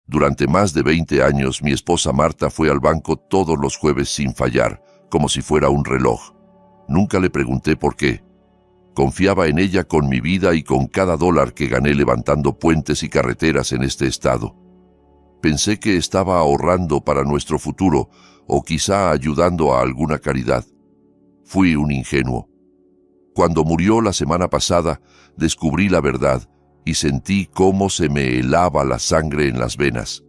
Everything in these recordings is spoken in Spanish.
Durante más de 20 años, mi esposa Marta fue al banco todos los jueves sin fallar, como si fuera un reloj. Nunca le pregunté por qué. Confiaba en ella con mi vida y con cada dólar que gané levantando puentes y carreteras en este estado. Pensé que estaba ahorrando para nuestro futuro o quizá ayudando a alguna caridad. Fui un ingenuo. Cuando murió la semana pasada, descubrí la verdad y sentí cómo se me helaba la sangre en las venas.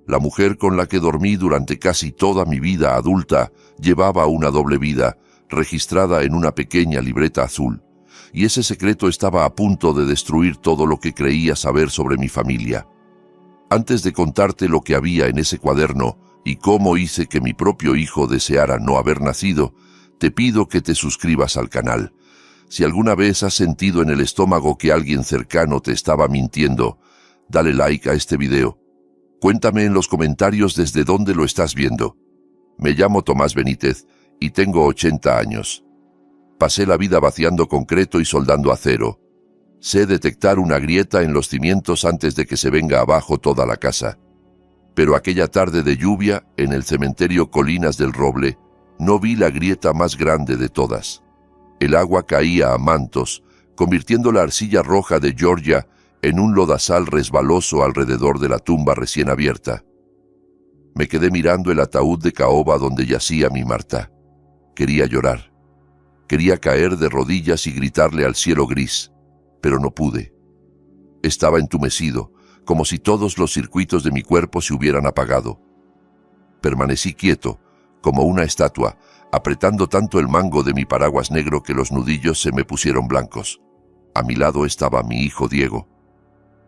La mujer con la que dormí durante casi toda mi vida adulta llevaba una doble vida, registrada en una pequeña libreta azul, y ese secreto estaba a punto de destruir todo lo que creía saber sobre mi familia. Antes de contarte lo que había en ese cuaderno y cómo hice que mi propio hijo deseara no haber nacido, te pido que te suscribas al canal. Si alguna vez has sentido en el estómago que alguien cercano te estaba mintiendo, dale like a este video. Cuéntame en los comentarios desde dónde lo estás viendo. Me llamo Tomás Benítez y tengo 80 años. Pasé la vida vaciando concreto y soldando acero. Sé detectar una grieta en los cimientos antes de que se venga abajo toda la casa. Pero aquella tarde de lluvia, en el cementerio Colinas del Roble, no vi la grieta más grande de todas. El agua caía a mantos, convirtiendo la arcilla roja de Georgia en un lodazal resbaloso alrededor de la tumba recién abierta. Me quedé mirando el ataúd de caoba donde yacía mi Marta. Quería llorar. Quería caer de rodillas y gritarle al cielo gris, pero no pude. Estaba entumecido, como si todos los circuitos de mi cuerpo se hubieran apagado. Permanecí quieto, como una estatua, apretando tanto el mango de mi paraguas negro que los nudillos se me pusieron blancos. A mi lado estaba mi hijo Diego.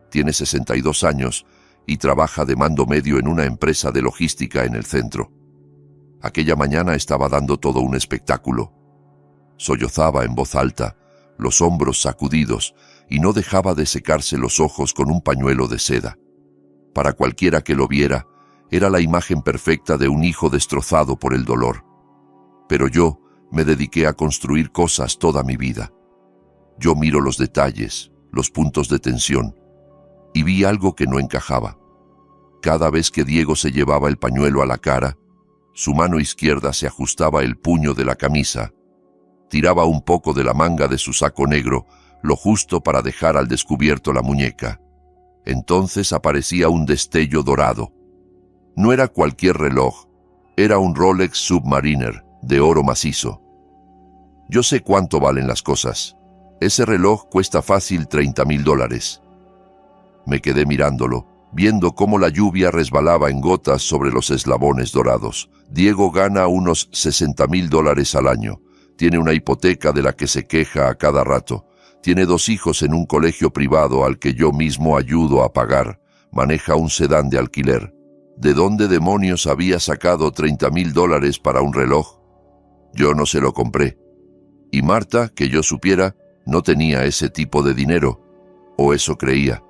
Tiene 62 años y trabaja de mando medio en una empresa de logística en el centro. Aquella mañana estaba dando todo un espectáculo. Sollozaba en voz alta, los hombros sacudidos, y no dejaba de secarse los ojos con un pañuelo de seda. Para cualquiera que lo viera, era la imagen perfecta de un hijo destrozado por el dolor. Pero yo me dediqué a construir cosas toda mi vida. Yo miro los detalles, los puntos de tensión, y vi algo que no encajaba. Cada vez que Diego se llevaba el pañuelo a la cara, su mano izquierda se ajustaba el puño de la camisa, tiraba un poco de la manga de su saco negro, lo justo para dejar al descubierto la muñeca. Entonces aparecía un destello dorado. No era cualquier reloj, era un Rolex Submariner de oro macizo. Yo sé cuánto valen las cosas. Ese reloj cuesta fácil $30,000. Me quedé mirándolo, viendo cómo la lluvia resbalaba en gotas sobre los eslabones dorados. Diego gana unos $60,000 al año. Tiene una hipoteca de la que se queja a cada rato. Tiene 2 hijos en un colegio privado al que yo mismo ayudo a pagar. Maneja un sedán de alquiler. ¿De dónde demonios había sacado $30,000 para un reloj? Yo no se lo compré. Y Marta, que yo supiera, no tenía ese tipo de dinero. O eso creía.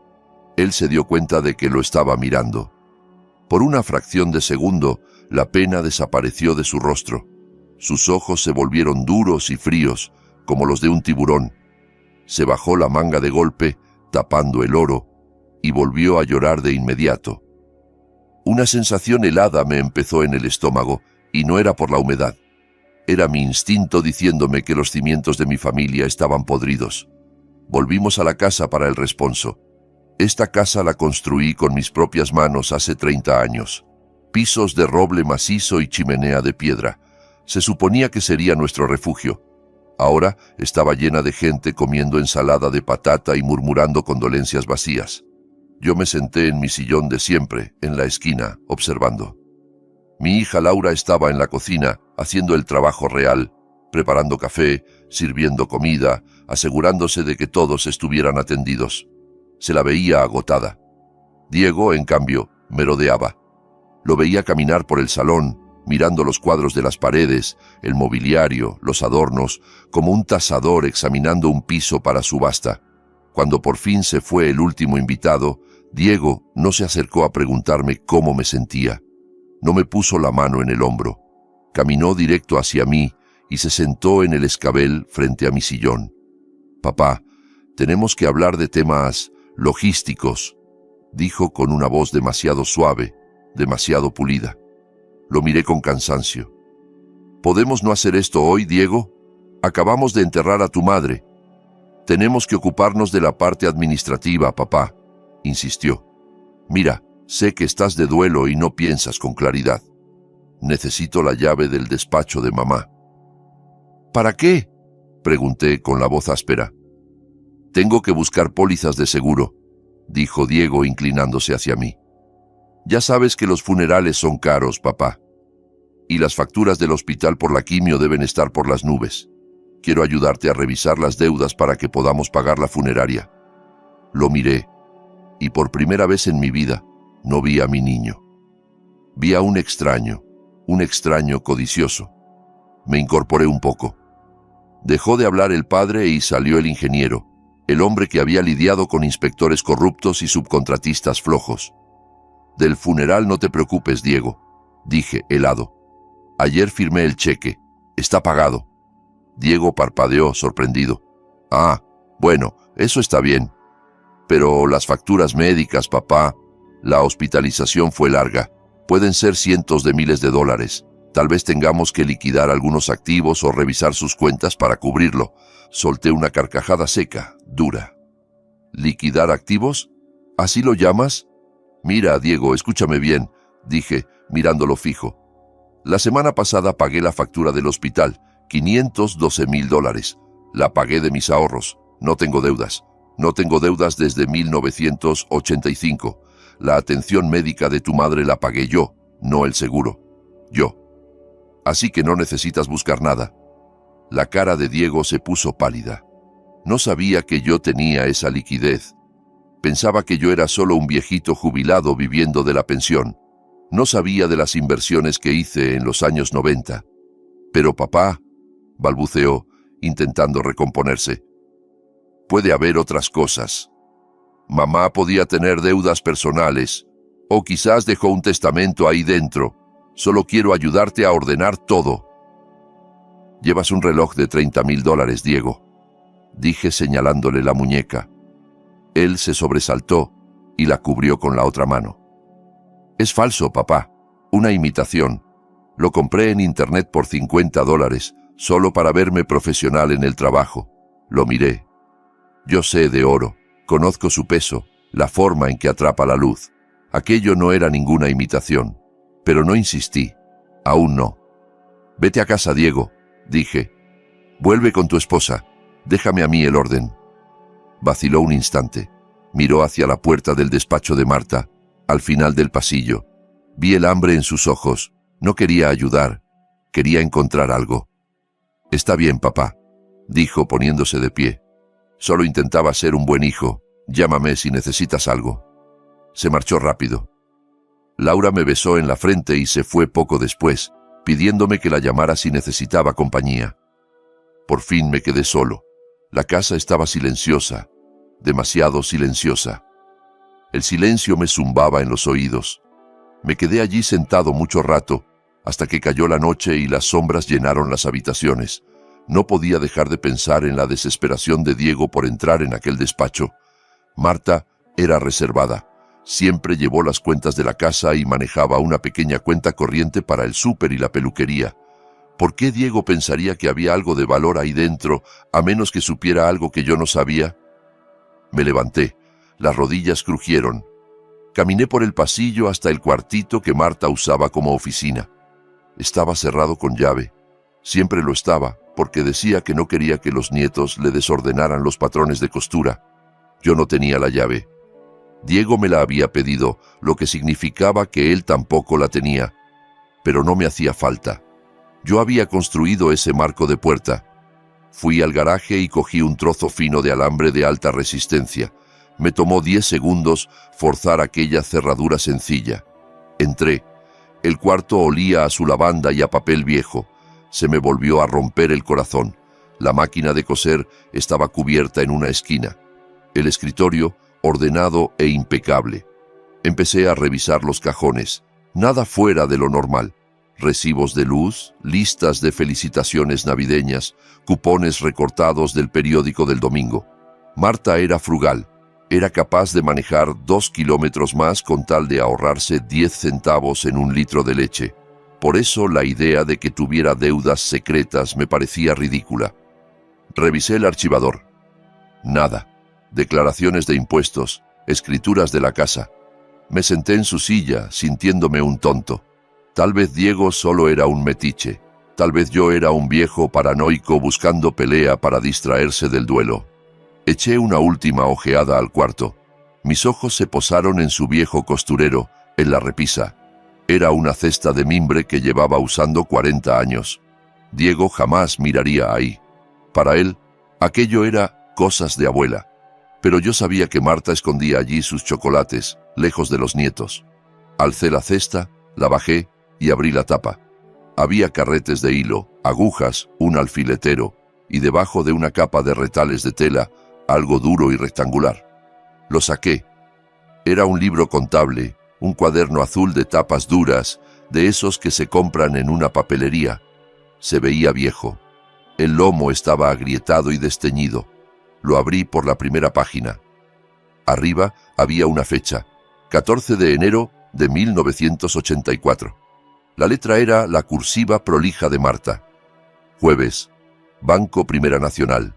Él se dio cuenta de que lo estaba mirando. Por una fracción de segundo, la pena desapareció de su rostro. Sus ojos se volvieron duros y fríos, como los de un tiburón. Se bajó la manga de golpe, tapando el oro, y volvió a llorar de inmediato. Una sensación helada me empezó en el estómago, y no era por la humedad. Era mi instinto diciéndome que los cimientos de mi familia estaban podridos. Volvimos a la casa para el responso. Esta casa la construí con mis propias manos hace 30 años. Pisos de roble macizo y chimenea de piedra. Se suponía que sería nuestro refugio. Ahora estaba llena de gente comiendo ensalada de patata y murmurando condolencias vacías. Yo me senté en mi sillón de siempre, en la esquina, observando. Mi hija Laura estaba en la cocina, haciendo el trabajo real, preparando café, sirviendo comida, asegurándose de que todos estuvieran atendidos. Se la veía agotada. Diego, en cambio, merodeaba. Lo veía caminar por el salón, mirando los cuadros de las paredes, el mobiliario, los adornos, como un tasador examinando un piso para subasta. Cuando por fin se fue el último invitado, Diego no se acercó a preguntarme cómo me sentía. No me puso la mano en el hombro. Caminó directo hacia mí y se sentó en el escabel frente a mi sillón. «Papá, tenemos que hablar de temas logísticos». dijo con una voz demasiado suave, demasiado pulida. Lo miré con cansancio. ¿Podemos no hacer esto hoy, Diego? Acabamos de enterrar a tu madre. Tenemos que ocuparnos de la parte administrativa, papá, insistió. Mira, sé que estás de duelo y no piensas con claridad. Necesito la llave del despacho de mamá. ¿Para qué?, pregunté con la voz áspera. Tengo que buscar pólizas de seguro, dijo Diego inclinándose hacia mí. Ya sabes que los funerales son caros, papá. Y las facturas del hospital por la quimio deben estar por las nubes. Quiero ayudarte a revisar las deudas para que podamos pagar la funeraria. Lo miré, y por primera vez en mi vida no vi a mi niño. Vi a un extraño codicioso. Me incorporé un poco. Dejó de hablar el padre y salió el ingeniero, el hombre que había lidiado con inspectores corruptos y subcontratistas flojos. Del funeral no te preocupes, Diego, dije, helado. Ayer firmé el cheque. Está pagado. Diego parpadeó, sorprendido. Ah, bueno, eso está bien. Pero las facturas médicas, papá, la hospitalización fue larga. Pueden ser cientos de miles de dólares. Tal vez tengamos que liquidar algunos activos o revisar sus cuentas para cubrirlo. Solté una carcajada seca, dura. ¿Liquidar activos? ¿Así lo llamas? Mira, Diego, escúchame bien, dije, mirándolo fijo. La semana pasada pagué la factura del hospital, $512,000. La pagué de mis ahorros. No tengo deudas. No tengo deudas desde 1985. La atención médica de tu madre la pagué yo, no el seguro. Yo. Así que no necesitas buscar nada. La cara de Diego se puso pálida. No sabía que yo tenía esa liquidez. Pensaba que yo era solo un viejito jubilado viviendo de la pensión. No sabía de las inversiones que hice en los años 90. Pero papá, balbuceó, intentando recomponerse. Puede haber otras cosas. Mamá podía tener deudas personales, o quizás dejó un testamento ahí dentro. Solo quiero ayudarte a ordenar todo. Llevas un reloj de $30,000, Diego, dije señalándole la muñeca. Él se sobresaltó y la cubrió con la otra mano. Es falso, papá. Una imitación. Lo compré en internet por $50, solo para verme profesional en el trabajo. Lo miré. Yo sé de oro. Conozco su peso, la forma en que atrapa la luz. Aquello no era ninguna imitación. Pero no insistí. Aún no. Vete a casa, Diego, dije. Vuelve con tu esposa. Déjame a mí el orden. Vaciló un instante. Miró hacia la puerta del despacho de Marta, al final del pasillo. Vi el hambre en sus ojos. No quería ayudar. Quería encontrar algo. Está bien, papá, dijo poniéndose de pie. Solo intentaba ser un buen hijo. Llámame si necesitas algo. Se marchó rápido. Laura me besó en la frente y se fue poco después, pidiéndome que la llamara si necesitaba compañía. Por fin me quedé solo. La casa estaba silenciosa, demasiado silenciosa. El silencio me zumbaba en los oídos. Me quedé allí sentado mucho rato, hasta que cayó la noche y las sombras llenaron las habitaciones. No podía dejar de pensar en la desesperación de Diego por entrar en aquel despacho. Marta era reservada. Siempre llevó las cuentas de la casa y manejaba una pequeña cuenta corriente para el súper y la peluquería. ¿Por qué Diego pensaría que había algo de valor ahí dentro, a menos que supiera algo que yo no sabía? Me levanté. Las rodillas crujieron. Caminé por el pasillo hasta el cuartito que Marta usaba como oficina. Estaba cerrado con llave. Siempre lo estaba, porque decía que no quería que los nietos le desordenaran los patrones de costura. Yo no tenía la llave. Diego me la había pedido, lo que significaba que él tampoco la tenía. Pero no me hacía falta. Yo había construido ese marco de puerta. Fui al garaje y cogí un trozo fino de alambre de alta resistencia. Me tomó 10 segundos forzar aquella cerradura sencilla. Entré. El cuarto olía a su lavanda y a papel viejo. Se me volvió a romper el corazón. La máquina de coser estaba cubierta en una esquina. El escritorio, ordenado e impecable. Empecé a revisar los cajones. Nada fuera de lo normal. Recibos de luz, listas de felicitaciones navideñas, cupones recortados del periódico del domingo. Marta era frugal. Era capaz de manejar 2 kilómetros más con tal de ahorrarse 10 centavos en un litro de leche. Por eso la idea de que tuviera deudas secretas me parecía ridícula. Revisé el archivador. Nada. Declaraciones de impuestos, escrituras de la casa. Me senté en su silla, sintiéndome un tonto. Tal vez Diego solo era un metiche. Tal vez yo era un viejo paranoico buscando pelea para distraerse del duelo. Eché una última ojeada al cuarto. Mis ojos se posaron en su viejo costurero, en la repisa. Era una cesta de mimbre que llevaba usando 40 años. Diego jamás miraría ahí. Para él, aquello era cosas de abuela. Pero yo sabía que Marta escondía allí sus chocolates, lejos de los nietos. Alcé la cesta, la bajé y abrí la tapa. Había carretes de hilo, agujas, un alfiletero y debajo de una capa de retales de tela, algo duro y rectangular. Lo saqué. Era un libro contable, un cuaderno azul de tapas duras, de esos que se compran en una papelería. Se veía viejo. El lomo estaba agrietado y desteñido. Lo abrí por la primera página. Arriba había una fecha, 14 de enero de 1984. La letra era la cursiva prolija de Marta. Jueves, Banco Primera Nacional.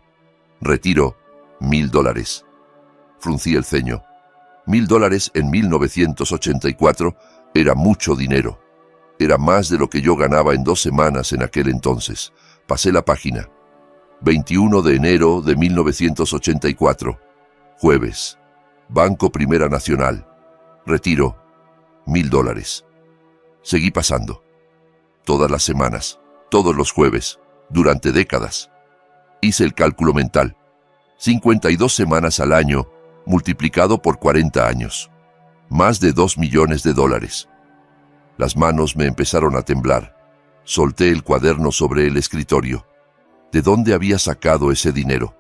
Retiro, $1000. Fruncí el ceño. $1000 en 1984 era mucho dinero. Era más de lo que yo ganaba en 2 semanas en aquel entonces. Pasé la página. 21 de enero de 1984. Jueves. Banco Primera Nacional. Retiro, $1000. Seguí pasando. Todas las semanas, todos los jueves, durante décadas. Hice el cálculo mental. 52 semanas al año, multiplicado por 40 años. Más de $2 millones. Las manos me empezaron a temblar. Solté el cuaderno sobre el escritorio. ¿De dónde había sacado ese dinero?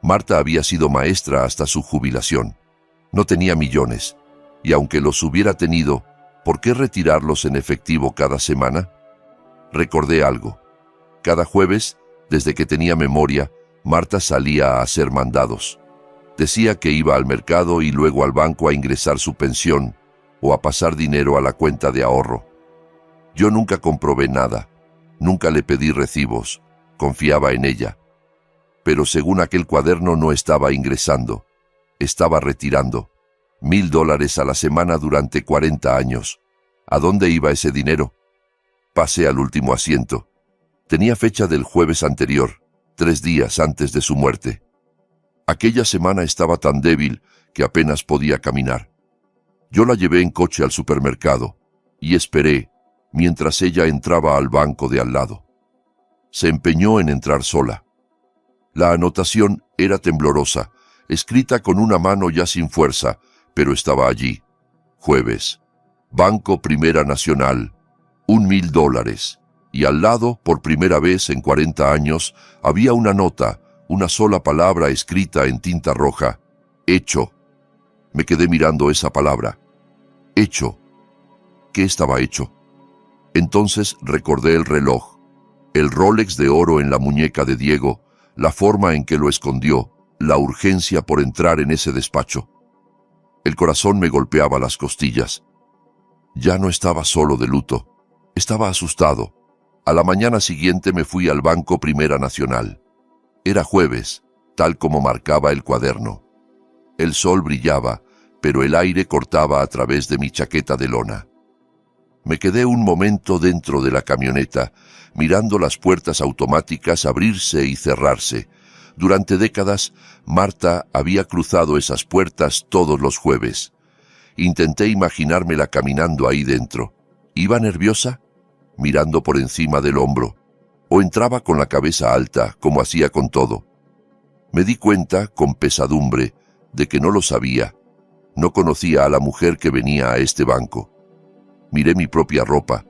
Marta había sido maestra hasta su jubilación. No tenía millones, y aunque los hubiera tenido, ¿por qué retirarlos en efectivo cada semana? Recordé algo. Cada jueves, desde que tenía memoria, Marta salía a hacer mandados. Decía que iba al mercado y luego al banco a ingresar su pensión o a pasar dinero a la cuenta de ahorro. Yo nunca comprobé nada, nunca le pedí recibos, confiaba en ella. Pero según aquel cuaderno no estaba ingresando, estaba retirando $1000 a la semana durante 40 años. ¿A dónde iba ese dinero? Pasé al último asiento. Tenía fecha del jueves anterior, 3 días antes de su muerte. Aquella semana estaba tan débil que apenas podía caminar. Yo la llevé en coche al supermercado y esperé mientras ella entraba al banco de al lado. Se empeñó en entrar sola. La anotación era temblorosa, escrita con una mano ya sin fuerza, pero estaba allí. Jueves. Banco Primera Nacional. $1000. Y al lado, por primera vez en 40 años, había una nota, una sola palabra escrita en tinta roja. Hecho. Me quedé mirando esa palabra. Hecho. ¿Qué estaba hecho? Entonces recordé el reloj, el Rolex de oro en la muñeca de Diego, la forma en que lo escondió, la urgencia por entrar en ese despacho. El corazón me golpeaba las costillas. Ya no estaba solo de luto, estaba asustado. A la mañana siguiente me fui al Banco Primera Nacional. Era jueves, tal como marcaba el cuaderno. El sol brillaba, pero el aire cortaba a través de mi chaqueta de lona. Me quedé un momento dentro de la camioneta, mirando las puertas automáticas abrirse y cerrarse. Durante décadas, Marta había cruzado esas puertas todos los jueves. Intenté imaginármela caminando ahí dentro. ¿Iba nerviosa? Mirando por encima del hombro. ¿O entraba con la cabeza alta, como hacía con todo? Me di cuenta, con pesadumbre, de que no lo sabía. No conocía a la mujer que venía a este banco. Miré mi propia ropa.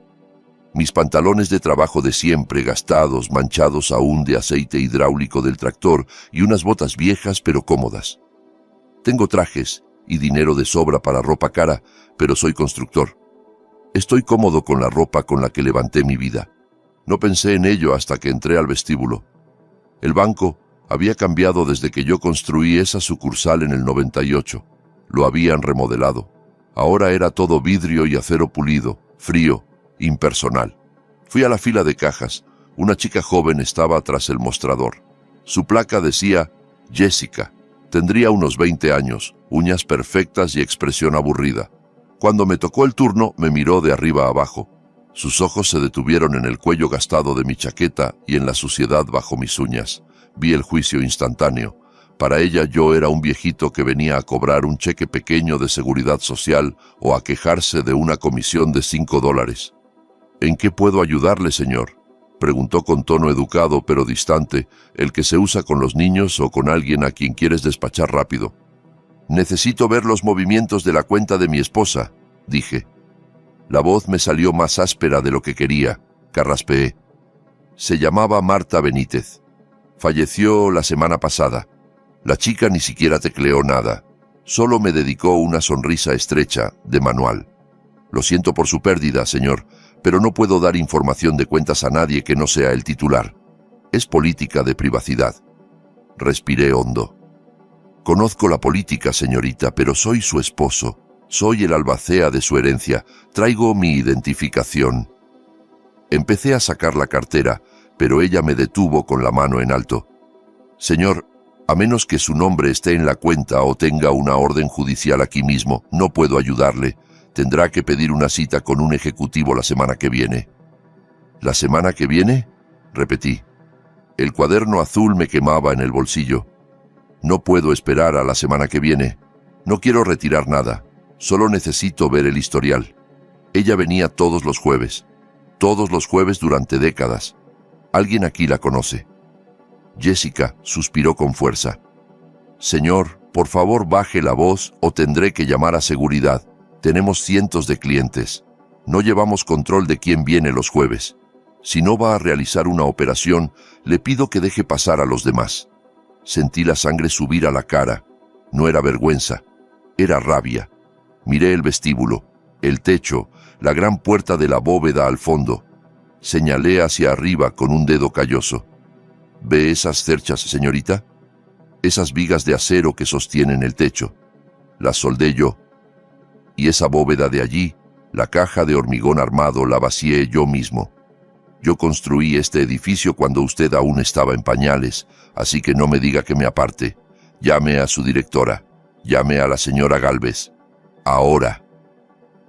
Mis pantalones de trabajo de siempre, gastados, manchados aún de aceite hidráulico del tractor, y unas botas viejas pero cómodas. Tengo trajes y dinero de sobra para ropa cara, pero soy constructor. Estoy cómodo con la ropa con la que levanté mi vida. No pensé en ello hasta que entré al vestíbulo. El banco Había cambiado desde que yo construí esa sucursal en el 98. Lo habían remodelado. Ahora era todo vidrio y acero pulido, frío, impersonal. Fui a la fila de cajas. Una chica joven estaba tras el mostrador. Su placa decía Jessica. Tendría unos 20 años, uñas perfectas y expresión aburrida. Cuando me tocó el turno, me miró de arriba a abajo. Sus ojos se detuvieron en el cuello gastado de mi chaqueta y en la suciedad bajo mis uñas. Vi el juicio instantáneo. Para ella yo era un viejito que venía a cobrar un cheque pequeño de seguridad social o a quejarse de una comisión de $5. ¿En qué puedo ayudarle, señor?, preguntó con tono educado pero distante, el que se usa con los niños o con alguien a quien quieres despachar rápido. Necesito ver los movimientos de la cuenta de mi esposa, dije. La voz me salió más áspera de lo que quería, carraspeé. Se llamaba Marta Benítez. Falleció la semana pasada. La chica ni siquiera tecleó nada. Solo me dedicó una sonrisa estrecha, de manual. Lo siento por su pérdida, señor, pero no puedo dar información de cuentas a nadie que no sea el titular. Es política de privacidad. Respiré hondo. Conozco la política, señorita, pero soy su esposo. Soy el albacea de su herencia. Traigo mi identificación. Empecé a sacar la cartera, pero ella me detuvo con la mano en alto. Señor, a menos que su nombre esté en la cuenta o tenga una orden judicial aquí mismo, no puedo ayudarle. Tendrá que pedir una cita con un ejecutivo la semana que viene. ¿La semana que viene?, repetí. El cuaderno azul me quemaba en el bolsillo. No puedo esperar a la semana que viene. No quiero retirar nada. Solo necesito ver el historial. Ella venía todos los jueves durante décadas. Alguien aquí la conoce. Jessica suspiró con fuerza. Señor, por favor baje la voz o tendré que llamar a seguridad. Tenemos cientos de clientes. No llevamos control de quién viene los jueves. Si no va a realizar una operación, le pido que deje pasar a los demás. Sentí la sangre subir a la cara. No era vergüenza, era rabia. Miré el vestíbulo, el techo, la gran puerta de la bóveda al fondo. Señalé hacia arriba con un dedo calloso. ¿Ve esas cerchas, señorita? Esas vigas de acero que sostienen el techo. Las soldé yo. Y esa bóveda de allí, la caja de hormigón armado, la vacié yo mismo. Yo construí este edificio cuando usted aún estaba en pañales, así que no me diga que me aparte. Llame a su directora. Llame a la señora Gálvez. Ahora.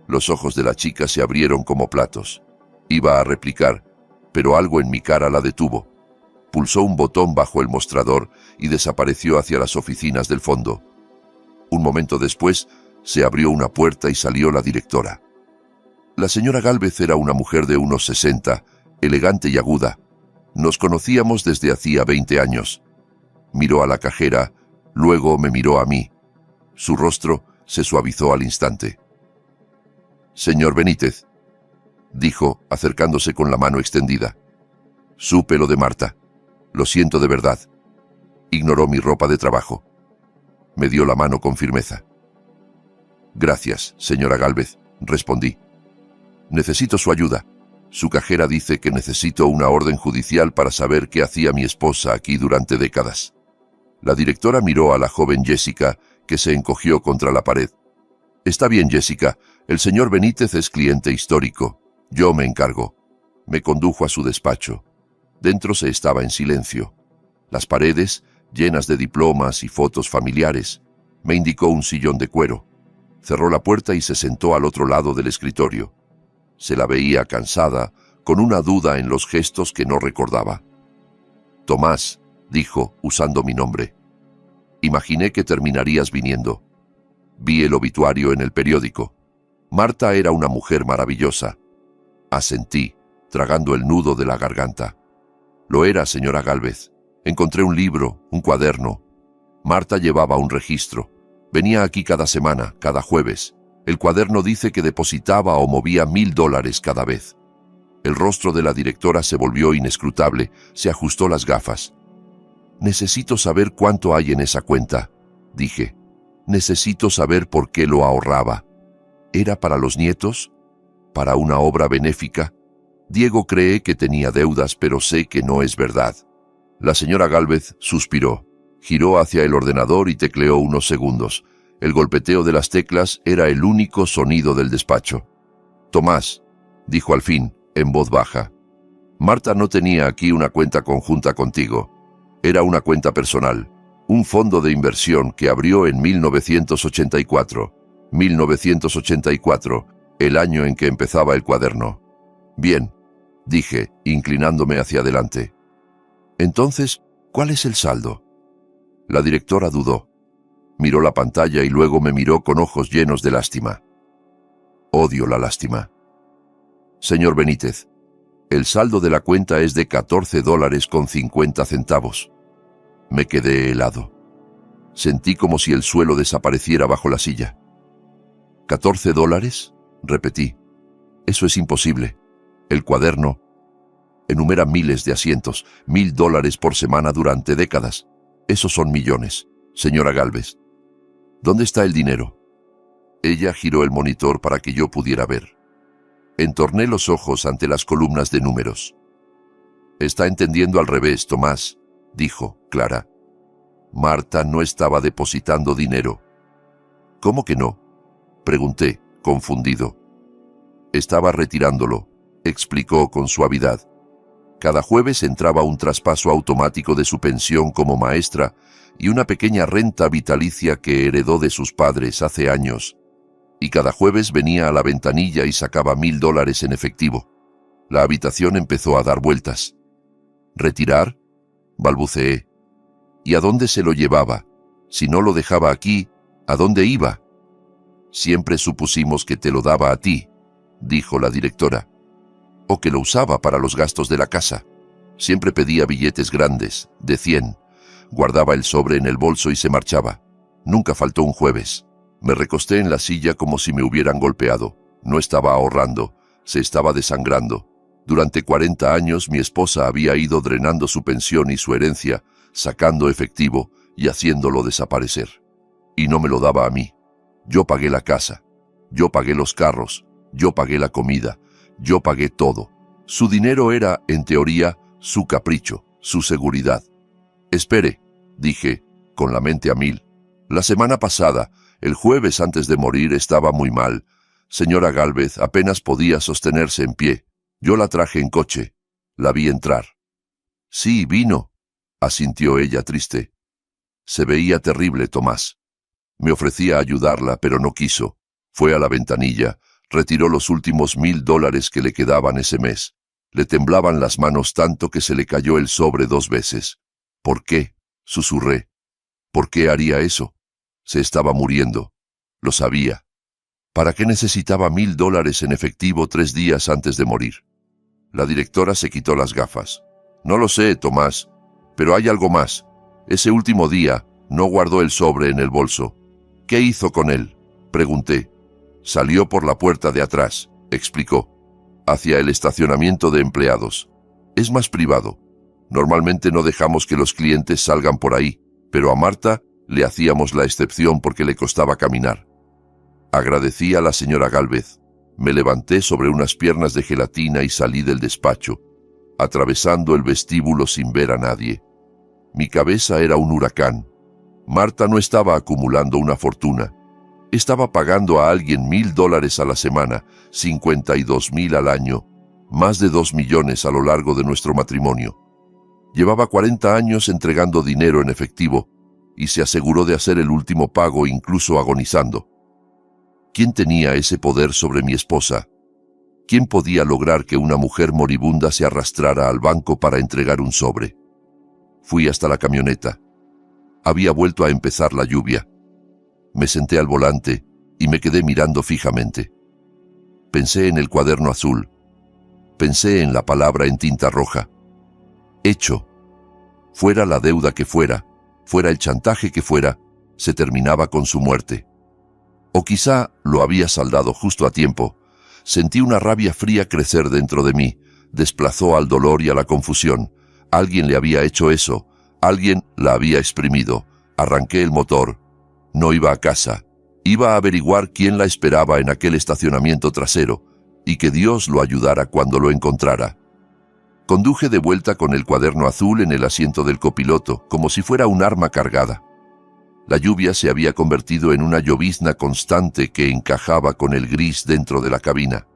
Los ojos de la chica se abrieron como platos. Iba a replicar, pero algo en mi cara la detuvo. Pulsó un botón bajo el mostrador y desapareció hacia las oficinas del fondo. Un momento después, se abrió una puerta y salió la directora. La señora Gálvez era una mujer de unos 60, elegante y aguda. Nos conocíamos desde hacía 20 años. Miró a la cajera, luego me miró a mí. Su rostro se suavizó al instante. Señor Benítez, dijo, acercándose con la mano extendida. Supe lo de Marta. Lo siento de verdad. Ignoró mi ropa de trabajo. Me dio la mano con firmeza. Gracias, señora Gálvez, respondí. Necesito su ayuda. Su cajera dice que necesito una orden judicial para saber qué hacía mi esposa aquí durante décadas. La directora miró a la joven Jessica, que se encogió contra la pared. Está bien, Jessica. El señor Benítez es cliente histórico. Yo me encargo. Me condujo a su despacho. Dentro se estaba en silencio. Las paredes, llenas de diplomas y fotos familiares. Me indicó un sillón de cuero. Cerró la puerta y se sentó al otro lado del escritorio. Se la veía cansada, con una duda en los gestos que no recordaba. Tomás, dijo, usando mi nombre. Imaginé que terminarías viniendo. Vi el obituario en el periódico. Marta era una mujer maravillosa. Asentí, tragando el nudo de la garganta. Lo era, señora Gálvez. Encontré un libro, un cuaderno. Marta llevaba un registro. Venía aquí cada semana, cada jueves. El cuaderno dice que depositaba o movía $1000 cada vez. El rostro de la directora se volvió inescrutable, se ajustó las gafas. Necesito saber cuánto hay en esa cuenta, dije. Necesito saber por qué lo ahorraba. ¿Era para los nietos? ¿Para una obra benéfica? Diego cree que tenía deudas, pero sé que no es verdad. La señora Gálvez suspiró, giró hacia el ordenador y tecleó unos segundos. El golpeteo de las teclas era el único sonido del despacho. «Tomás», dijo al fin, en voz baja, «Marta no tenía aquí una cuenta conjunta contigo. Era una cuenta personal, un fondo de inversión que abrió en 1984. 1984, el año en que empezaba el cuaderno». «Bien», dije, inclinándome hacia adelante. «Entonces, ¿cuál es el saldo?» La directora dudó. Miró la pantalla y luego me miró con ojos llenos de lástima. Odio la lástima. «Señor Benítez, el saldo de la cuenta es de $14.50. Me quedé helado. Sentí como si el suelo desapareciera bajo la silla. $14, repetí. Eso es imposible. El cuaderno enumera miles de asientos, $1,000 por semana durante décadas. Esos son millones, señora Gálvez. ¿Dónde está el dinero? Ella giró el monitor para que yo pudiera ver. Entorné los ojos ante las columnas de números. Está entendiendo al revés, Tomás, dijo Clara. Marta no estaba depositando dinero. ¿Cómo que no? Pregunté, confundido. Estaba retirándolo, explicó con suavidad. Cada jueves entraba un traspaso automático de su pensión como maestra y una pequeña renta vitalicia que heredó de sus padres hace años. Y cada jueves venía a la ventanilla y sacaba $1,000 en efectivo. La habitación empezó a dar vueltas. ¿Retirar? Balbuceé. ¿Y a dónde se lo llevaba? Si no lo dejaba aquí, ¿a dónde iba? Siempre supusimos que te lo daba a ti, dijo la directora. O que lo usaba para los gastos de la casa. Siempre pedía billetes grandes, de 100. Guardaba el sobre en el bolso y se marchaba. Nunca faltó un jueves. Me recosté en la silla como si me hubieran golpeado. No estaba ahorrando, se estaba desangrando. Durante 40 años mi esposa había ido drenando su pensión y su herencia, sacando efectivo y haciéndolo desaparecer. Y no me lo daba a mí. Yo pagué la casa, yo pagué los carros, yo pagué la comida, yo pagué todo. Su dinero era, en teoría, su capricho, su seguridad. Espere, dije, con la mente a mil. La semana pasada, el jueves antes de morir, estaba muy mal. Señora Gálvez apenas podía sostenerse en pie. Yo la traje en coche. La vi entrar. Sí, vino, asintió ella triste. Se veía terrible, Tomás. Me ofrecí a ayudarla, pero no quiso. Fue a la ventanilla, retiró los últimos $1,000 que le quedaban ese mes. Le temblaban las manos tanto que se le cayó el sobre 2 veces. ¿Por qué? Susurré. ¿Por qué haría eso? Se estaba muriendo. Lo sabía. ¿Para qué necesitaba $1,000 en efectivo 3 días antes de morir? La directora se quitó las gafas. No lo sé, Tomás, pero hay algo más. Ese último día no guardó el sobre en el bolso. ¿Qué hizo con él? Pregunté. Salió por la puerta de atrás, explicó, hacia el estacionamiento de empleados. Es más privado. Normalmente no dejamos que los clientes salgan por ahí, pero a Marta le hacíamos la excepción porque le costaba caminar. Agradecí a la señora Gálvez. Me levanté sobre unas piernas de gelatina y salí del despacho, atravesando el vestíbulo sin ver a nadie. Mi cabeza era un huracán. Marta no estaba acumulando una fortuna. Estaba pagando a alguien $1,000 a la semana, 52,000 al año, más de 2 millones a lo largo de nuestro matrimonio. Llevaba 40 años entregando dinero en efectivo y se aseguró de hacer el último pago incluso agonizando. ¿Quién tenía ese poder sobre mi esposa? ¿Quién podía lograr que una mujer moribunda se arrastrara al banco para entregar un sobre? Fui hasta la camioneta. Había vuelto a empezar la lluvia. Me senté al volante y me quedé mirando fijamente. Pensé en el cuaderno azul. Pensé en la palabra en tinta roja. Hecho. Fuera la deuda que fuera, fuera el chantaje que fuera, se terminaba con su muerte. O quizá lo había saldado justo a tiempo. Sentí una rabia fría crecer dentro de mí. Desplazó al dolor y a la confusión. Alguien le había hecho eso. Alguien la había exprimido. Arranqué el motor. No iba a casa. Iba a averiguar quién la esperaba en aquel estacionamiento trasero y que Dios lo ayudara cuando lo encontrara. Conduje de vuelta con el cuaderno azul en el asiento del copiloto, como si fuera un arma cargada. La lluvia se había convertido en una llovizna constante que encajaba con el gris dentro de la cabina.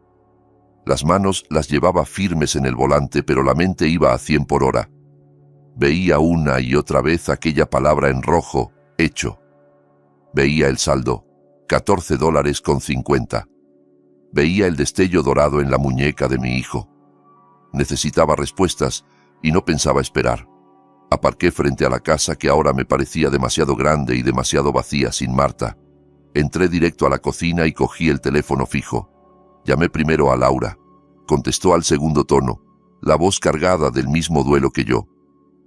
Las manos las llevaba firmes en el volante, pero la mente iba a 100 por hora. Veía una y otra vez aquella palabra en rojo, hecho. Veía el saldo, $14.50. Veía el destello dorado en la muñeca de mi hijo. Necesitaba respuestas y no pensaba esperar. Aparqué frente a la casa que ahora me parecía demasiado grande y demasiado vacía sin Marta. Entré directo a la cocina y cogí el teléfono fijo. Llamé primero a Laura. Contestó al segundo tono, la voz cargada del mismo duelo que yo.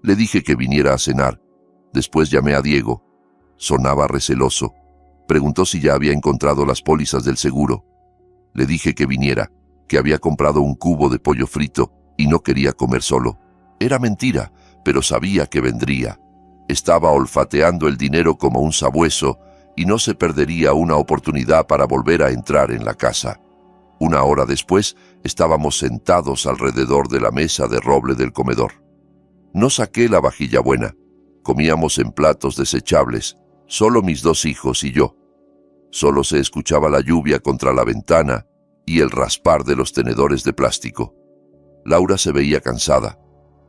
Le dije que viniera a cenar. Después llamé a Diego. Sonaba receloso. Preguntó si ya había encontrado las pólizas del seguro. Le dije que viniera, que había comprado un cubo de pollo frito y no quería comer solo. Era mentira, pero sabía que vendría. Estaba olfateando el dinero como un sabueso y no se perdería una oportunidad para volver a entrar en la casa. Una hora después, estábamos sentados alrededor de la mesa de roble del comedor. No saqué la vajilla buena. Comíamos en platos desechables, solo mis 2 hijos y yo. Solo se escuchaba la lluvia contra la ventana y el raspar de los tenedores de plástico. Laura se veía cansada,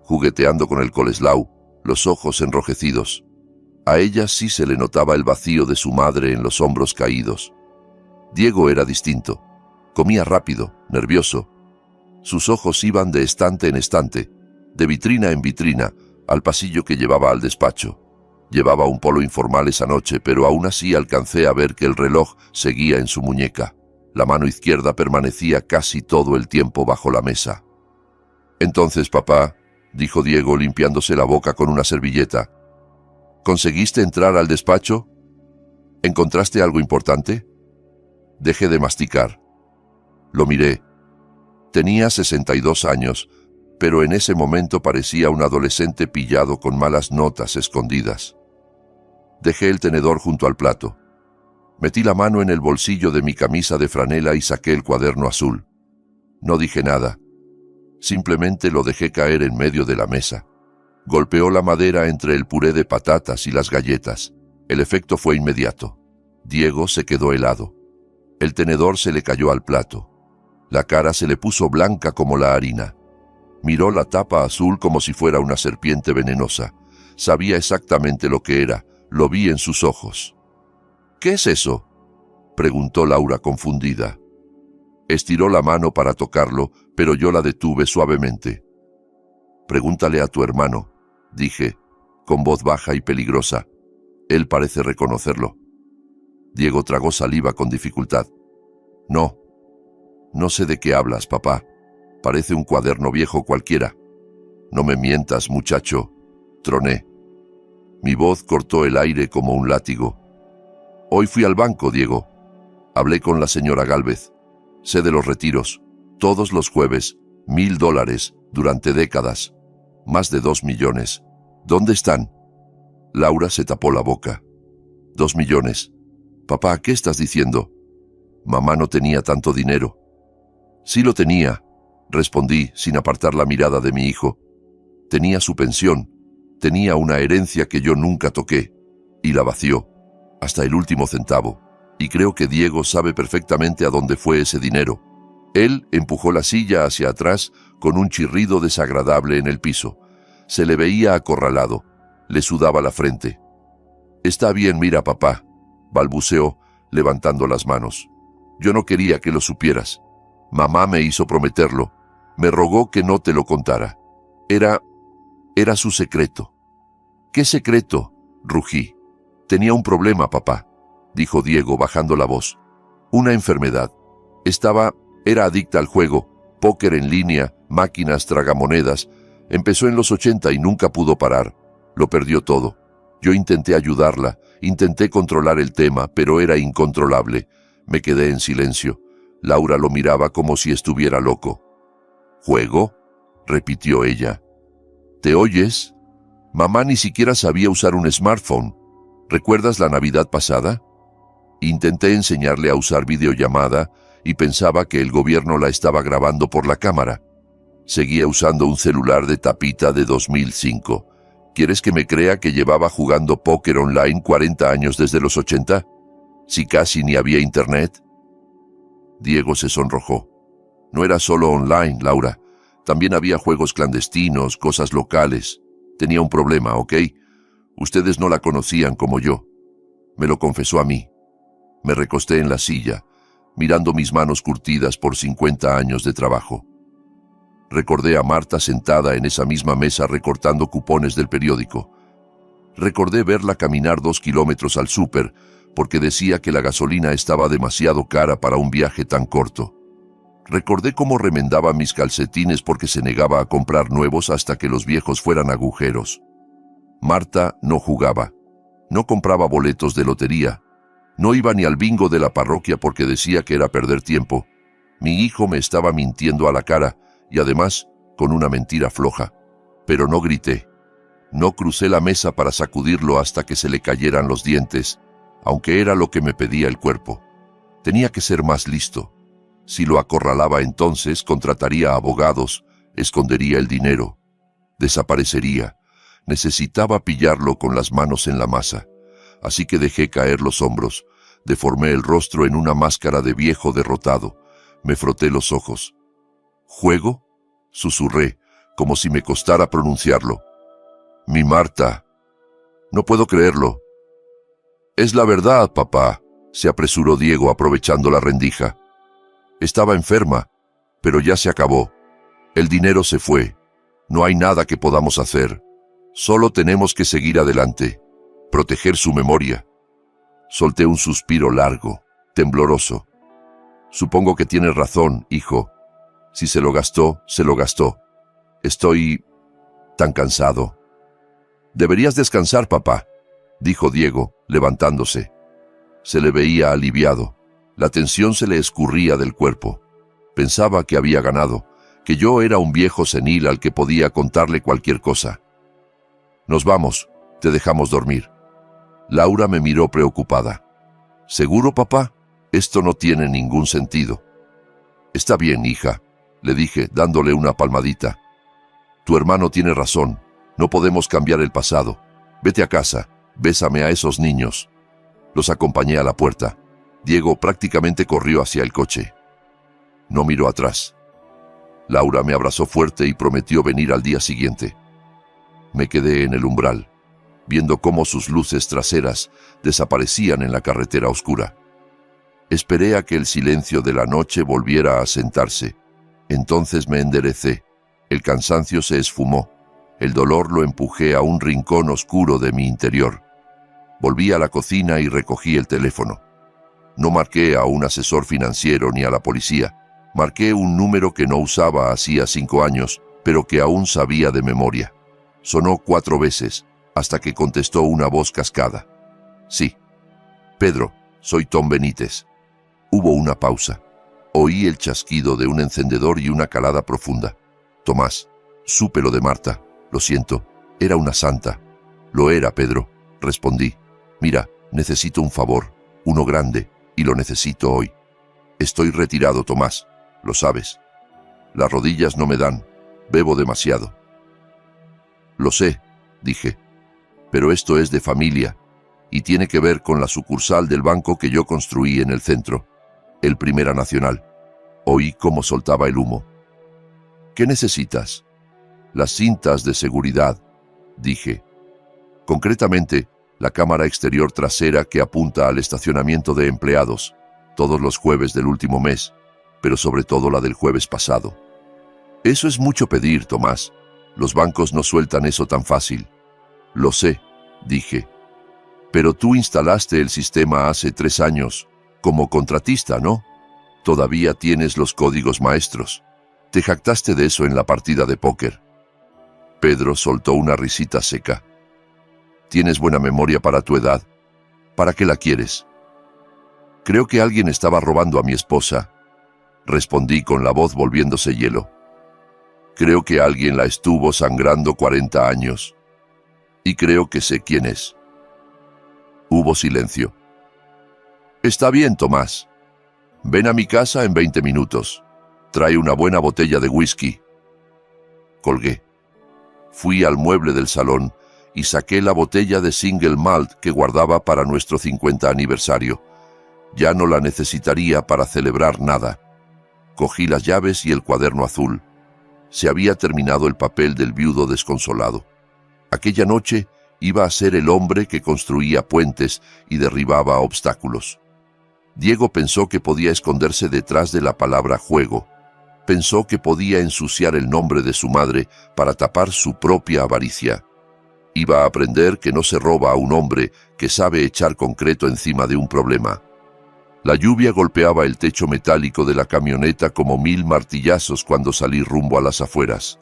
jugueteando con el coleslaw, los ojos enrojecidos. A ella sí se le notaba el vacío de su madre en los hombros caídos. Diego era distinto. Comía rápido, nervioso. Sus ojos iban de estante en estante, de vitrina en vitrina, al pasillo que llevaba al despacho. Llevaba un polo informal esa noche, pero aún así alcancé a ver que el reloj seguía en su muñeca. La mano izquierda permanecía casi todo el tiempo bajo la mesa. «Entonces, papá», dijo Diego limpiándose la boca con una servilleta, «¿conseguiste entrar al despacho? ¿Encontraste algo importante?» Dejé de masticar. Lo miré. Tenía 62 años, pero en ese momento parecía un adolescente pillado con malas notas escondidas. Dejé el tenedor junto al plato. Metí la mano en el bolsillo de mi camisa de franela y saqué el cuaderno azul. No dije nada. Simplemente lo dejé caer en medio de la mesa. Golpeó la madera entre el puré de patatas y las galletas. El efecto fue inmediato. Diego se quedó helado. El tenedor se le cayó al plato. La cara se le puso blanca como la harina. Miró la tapa azul como si fuera una serpiente venenosa. Sabía exactamente lo que era. Lo vi en sus ojos. «¿Qué es eso?», preguntó Laura confundida. Estiró la mano para tocarlo, pero yo la detuve suavemente. «Pregúntale a tu hermano», dije, con voz baja y peligrosa. «Él parece reconocerlo». Diego tragó saliva con dificultad. No sé de qué hablas, papá. Parece un cuaderno viejo cualquiera». «No me mientas, muchacho», troné. Mi voz cortó el aire como un látigo. «Hoy fui al banco, Diego. Hablé con la señora Gálvez. Sé de los retiros. Todos los jueves, $1,000 durante décadas. Más de 2 millones. ¿Dónde están?» Laura se tapó la boca. 2 millones. «Papá, ¿qué estás diciendo? Mamá no tenía tanto dinero». «Sí lo tenía», respondí sin apartar la mirada de mi hijo. «Tenía su pensión, tenía una herencia que yo nunca toqué, y la vació, hasta el último centavo, y creo que Diego sabe perfectamente a dónde fue ese dinero». Él empujó la silla hacia atrás con un chirrido desagradable en el piso. Se le veía acorralado, le sudaba la frente. «Está bien, mira, papá», balbuceó, levantando las manos. «Yo no quería que lo supieras. Mamá me hizo prometerlo. Me rogó que no te lo contara. Era su secreto». «¿Qué secreto?», rugí. «Tenía un problema, papá», dijo Diego bajando la voz. «Una enfermedad. Era adicta al juego, póker en línea, máquinas tragamonedas. Empezó en los 80 y nunca pudo parar. Lo perdió todo. Yo intenté ayudarla, intenté controlar el tema, pero era incontrolable. Me quedé en silencio. Laura lo miraba como si estuviera loco. «¿Juego?», repitió ella. «¿Te oyes? Mamá ni siquiera sabía usar un smartphone. ¿Recuerdas la Navidad pasada? Intenté enseñarle a usar videollamada y pensaba que el gobierno la estaba grabando por la cámara. Seguía usando un celular de tapita de 2005. ¿Quieres que me crea que llevaba jugando póker online 40 años desde los 80? Si casi ni había internet. Diego se sonrojó. No era solo online, Laura. También había juegos clandestinos, cosas locales. Tenía un problema, ¿ok? Ustedes no la conocían como yo. Me lo confesó a mí. Me recosté en la silla, mirando mis manos curtidas por 50 años de trabajo. Recordé a Marta sentada en esa misma mesa recortando cupones del periódico. Recordé verla caminar 2 kilómetros al súper porque decía que la gasolina estaba demasiado cara para un viaje tan corto. Recordé cómo remendaba mis calcetines porque se negaba a comprar nuevos hasta que los viejos fueran agujeros. Marta no jugaba, no compraba boletos de lotería, no iba ni al bingo de la parroquia porque decía que era perder tiempo. Mi hijo me estaba mintiendo a la cara y además con una mentira floja. Pero no grité. No crucé la mesa para sacudirlo hasta que se le cayeran los dientes, aunque era lo que me pedía el cuerpo. Tenía que ser más listo. Si lo acorralaba entonces, contrataría abogados, escondería el dinero, desaparecería. Necesitaba pillarlo con las manos en la masa. Así que dejé caer los hombros, deformé el rostro en una máscara de viejo derrotado, me froté los ojos. ¿Juego? Susurré, como si me costara pronunciarlo. Mi Marta. No puedo creerlo. Es la verdad, papá, se apresuró Diego aprovechando la rendija. Estaba enferma, pero ya se acabó. El dinero se fue. No hay nada que podamos hacer. Solo tenemos que seguir adelante, proteger su memoria. Solté un suspiro largo, tembloroso. Supongo que tienes razón, hijo. Si se lo gastó, se lo gastó. Estoy tan cansado. Deberías descansar, papá, dijo Diego, levantándose. Se le veía aliviado. La tensión se le escurría del cuerpo. Pensaba que había ganado, que yo era un viejo senil al que podía contarle cualquier cosa. Nos vamos, te dejamos dormir. Laura me miró preocupada. ¿Seguro, papá? Esto no tiene ningún sentido. Está bien, hija, le dije, dándole una palmadita. Tu hermano tiene razón, no podemos cambiar el pasado. Vete a casa, bésame a esos niños. Los acompañé a la puerta. Diego prácticamente corrió hacia el coche. No miró atrás. Laura me abrazó fuerte y prometió venir al día siguiente. Me quedé en el umbral, viendo cómo sus luces traseras desaparecían en la carretera oscura. Esperé a que el silencio de la noche volviera a sentarse. Entonces me enderecé. El cansancio se esfumó. El dolor lo empujé a un rincón oscuro de mi interior. Volví a la cocina y recogí el teléfono. No marqué a un asesor financiero ni a la policía. Marqué un número que no usaba hacía 5 años, pero que aún sabía de memoria. Sonó 4 veces, hasta que contestó una voz cascada. Sí. Pedro, soy Tom Benítez. Hubo una pausa. Oí el chasquido de un encendedor y una calada profunda. Tomás, supe lo de Marta. Lo siento, era una santa. Lo era, Pedro, respondí. Mira, necesito un favor, uno grande, y lo necesito hoy. Estoy retirado, Tomás, lo sabes. Las rodillas no me dan, bebo demasiado. Lo sé, dije, pero esto es de familia, y tiene que ver con la sucursal del banco que yo construí en el centro, el Primera Nacional. Oí cómo soltaba el humo. ¿Qué necesitas? Las cintas de seguridad, dije. Concretamente, la cámara exterior trasera que apunta al estacionamiento de empleados, todos los jueves del último mes, pero sobre todo la del jueves pasado. Eso es mucho pedir, Tomás. Los bancos no sueltan eso tan fácil. Lo sé, dije. Pero tú instalaste el sistema hace 3 años, como contratista, ¿no? Todavía tienes los códigos maestros. Te jactaste de eso en la partida de póker. Pedro soltó una risita seca. Tienes buena memoria para tu edad. ¿Para qué la quieres? Creo que alguien estaba robando a mi esposa, respondí con la voz volviéndose hielo. Creo que alguien la estuvo sangrando 40 años. Y creo que sé quién es. Hubo silencio. Está bien, Tomás. Ven a mi casa en 20 minutos. Trae una buena botella de whisky. colgué. Fui al mueble del salón y saqué la botella de single malt que guardaba para nuestro 50 aniversario. Ya no la necesitaría para celebrar nada. Cogí las llaves y el cuaderno azul. Se había terminado el papel del viudo desconsolado. Aquella noche iba a ser el hombre que construía puentes y derribaba obstáculos. Diego pensó que podía esconderse detrás de la palabra juego. Pensó que podía ensuciar el nombre de su madre para tapar su propia avaricia. Iba a aprender que no se roba a un hombre que sabe echar concreto encima de un problema. La lluvia golpeaba el techo metálico de la camioneta como 1000 martillazos cuando salí rumbo a las afueras.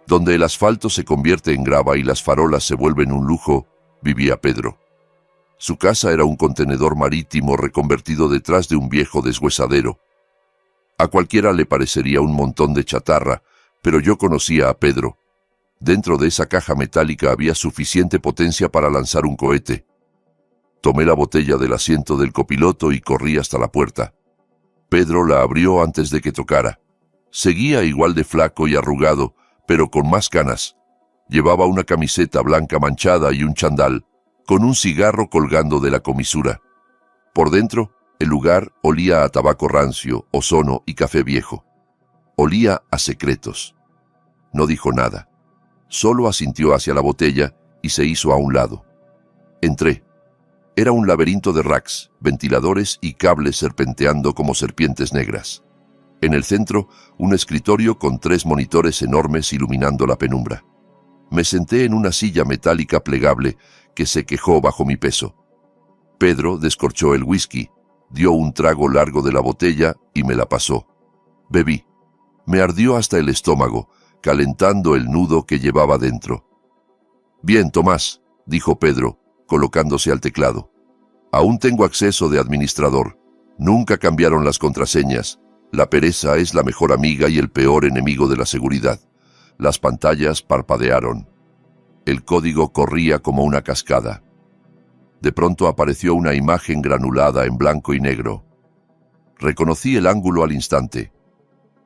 Donde el asfalto se convierte en grava y las farolas se vuelven un lujo, vivía Pedro. Su casa era un contenedor marítimo reconvertido detrás de un viejo deshuesadero. A cualquiera le parecería un montón de chatarra, pero yo conocía a Pedro. Dentro de esa caja metálica había suficiente potencia para lanzar un cohete. Tomé la botella del asiento del copiloto y corrí hasta la puerta. Pedro la abrió antes de que tocara. Seguía igual de flaco y arrugado, pero con más canas. Llevaba una camiseta blanca manchada y un chandal, con un cigarro colgando de la comisura. Por dentro, el lugar olía a tabaco rancio, ozono y café viejo. Olía a secretos. No dijo nada. Solo asintió hacia la botella y se hizo a un lado. Entré. Era un laberinto de racks, ventiladores y cables serpenteando como serpientes negras. En el centro, un escritorio con 3 monitores enormes iluminando la penumbra. Me senté en una silla metálica plegable que se quejó bajo mi peso. Pedro descorchó el whisky, dio un trago largo de la botella y me la pasó. Bebí. Me ardió hasta el estómago, calentando el nudo que llevaba dentro. «Bien, Tomás», dijo Pedro, colocándose al teclado. «Aún tengo acceso de administrador. Nunca cambiaron las contraseñas. La pereza es la mejor amiga y el peor enemigo de la seguridad». Las pantallas parpadearon. El código corría como una cascada. De pronto apareció una imagen granulada en blanco y negro. Reconocí el ángulo al instante.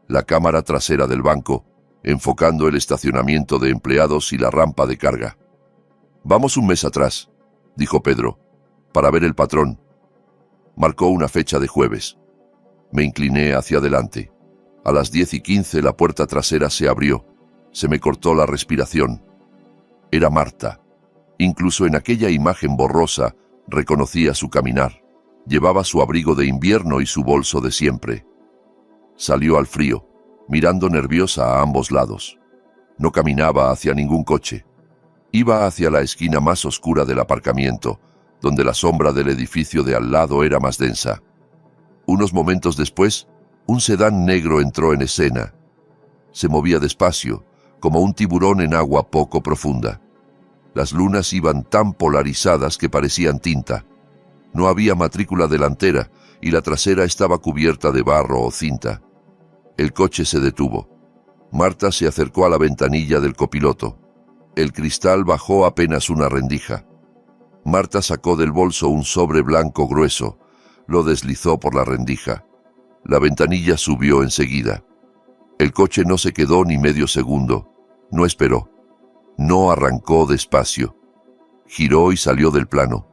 La cámara trasera del banco, enfocando el estacionamiento de empleados y la rampa de carga. «Vamos un mes atrás», dijo Pedro, «para ver el patrón». Marcó una fecha de jueves. Me incliné hacia adelante. A las 10:15 la puerta trasera se abrió. Se me cortó la respiración. Era Marta. Incluso en aquella imagen borrosa reconocía su caminar. Llevaba su abrigo de invierno y su bolso de siempre. Salió al frío, mirando nerviosa a ambos lados. No caminaba hacia ningún coche. Iba hacia la esquina más oscura del aparcamiento, donde la sombra del edificio de al lado era más densa. Unos momentos después, un sedán negro entró en escena. Se movía despacio, como un tiburón en agua poco profunda. Las lunas iban tan polarizadas que parecían tinta. No había matrícula delantera y la trasera estaba cubierta de barro o cinta. El coche se detuvo. Marta se acercó a la ventanilla del copiloto. El cristal bajó apenas una rendija. Marta sacó del bolso un sobre blanco grueso. Lo deslizó por la rendija. La ventanilla subió enseguida. El coche no se quedó ni medio segundo. No esperó. No arrancó despacio. Giró y salió del plano.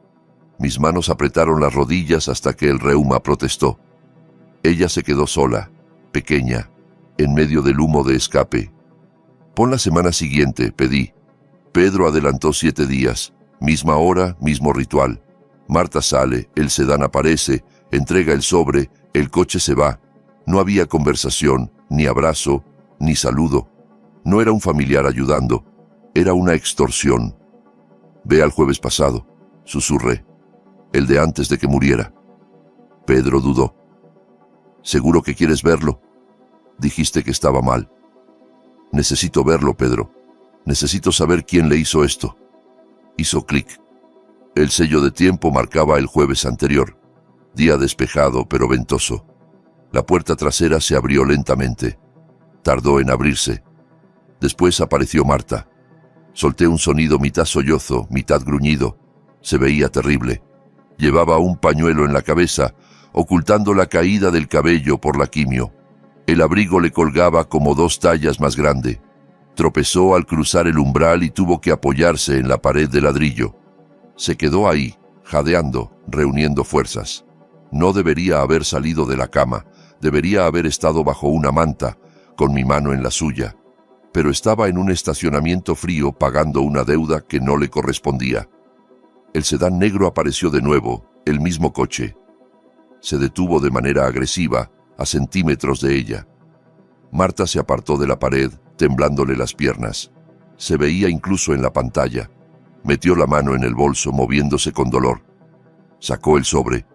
Mis manos apretaron las rodillas hasta que el reuma protestó. Ella se quedó sola, pequeña, en medio del humo de escape. «Pon la semana siguiente», pedí. Pedro adelantó 7 días. Misma hora, mismo ritual. Marta sale, el sedán aparece, entrega el sobre, el coche se va. No había conversación, ni abrazo, ni saludo. No era un familiar ayudando, era una extorsión. «Ve al jueves pasado», susurré, «el de antes de que muriera». Pedro dudó. «¿Seguro que quieres verlo? Dijiste que estaba mal». «Necesito verlo, Pedro. Necesito saber quién le hizo esto». Hizo clic. El sello de tiempo marcaba el jueves anterior. Día despejado pero ventoso. La puerta trasera se abrió lentamente. Tardó en abrirse. Después apareció Marta. Solté un sonido mitad sollozo, mitad gruñido. Se veía terrible. Llevaba un pañuelo en la cabeza, ocultando la caída del cabello por la quimio. El abrigo le colgaba como 2 tallas más grande. Tropezó al cruzar el umbral y tuvo que apoyarse en la pared de ladrillo. Se quedó ahí, jadeando, reuniendo fuerzas. No debería haber salido de la cama, debería haber estado bajo una manta, con mi mano en la suya. Pero estaba en un estacionamiento frío pagando una deuda que no le correspondía. El sedán negro apareció de nuevo, el mismo coche. Se detuvo de manera agresiva, a centímetros de ella. Marta se apartó de la pared, temblándole las piernas. Se veía incluso en la pantalla. Metió la mano en el bolso, moviéndose con dolor. Sacó el sobre.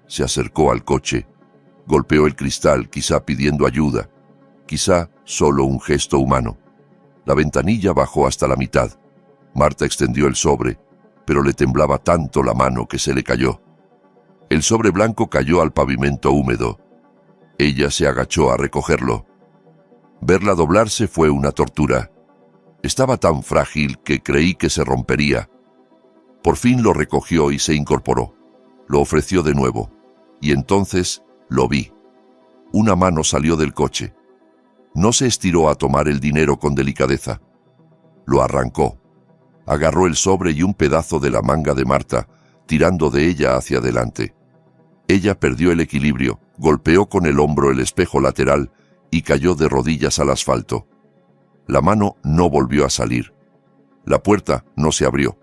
Se acercó al coche. Golpeó el cristal, quizá pidiendo ayuda. Quizá solo un gesto humano. La ventanilla bajó hasta la mitad. Marta extendió el sobre, pero le temblaba tanto la mano que se le cayó. El sobre blanco cayó al pavimento húmedo. Ella se agachó a recogerlo. Verla doblarse fue una tortura. Estaba tan frágil que creí que se rompería. Por fin lo recogió y se incorporó. Lo ofreció de nuevo. Y entonces lo vi. Una mano salió del coche. No se estiró a tomar el dinero con delicadeza. Lo arrancó. Agarró el sobre y un pedazo de la manga de Marta, tirando de ella hacia adelante. Ella perdió el equilibrio, golpeó con el hombro el espejo lateral y cayó de rodillas al asfalto. La mano no volvió a salir. La puerta no se abrió.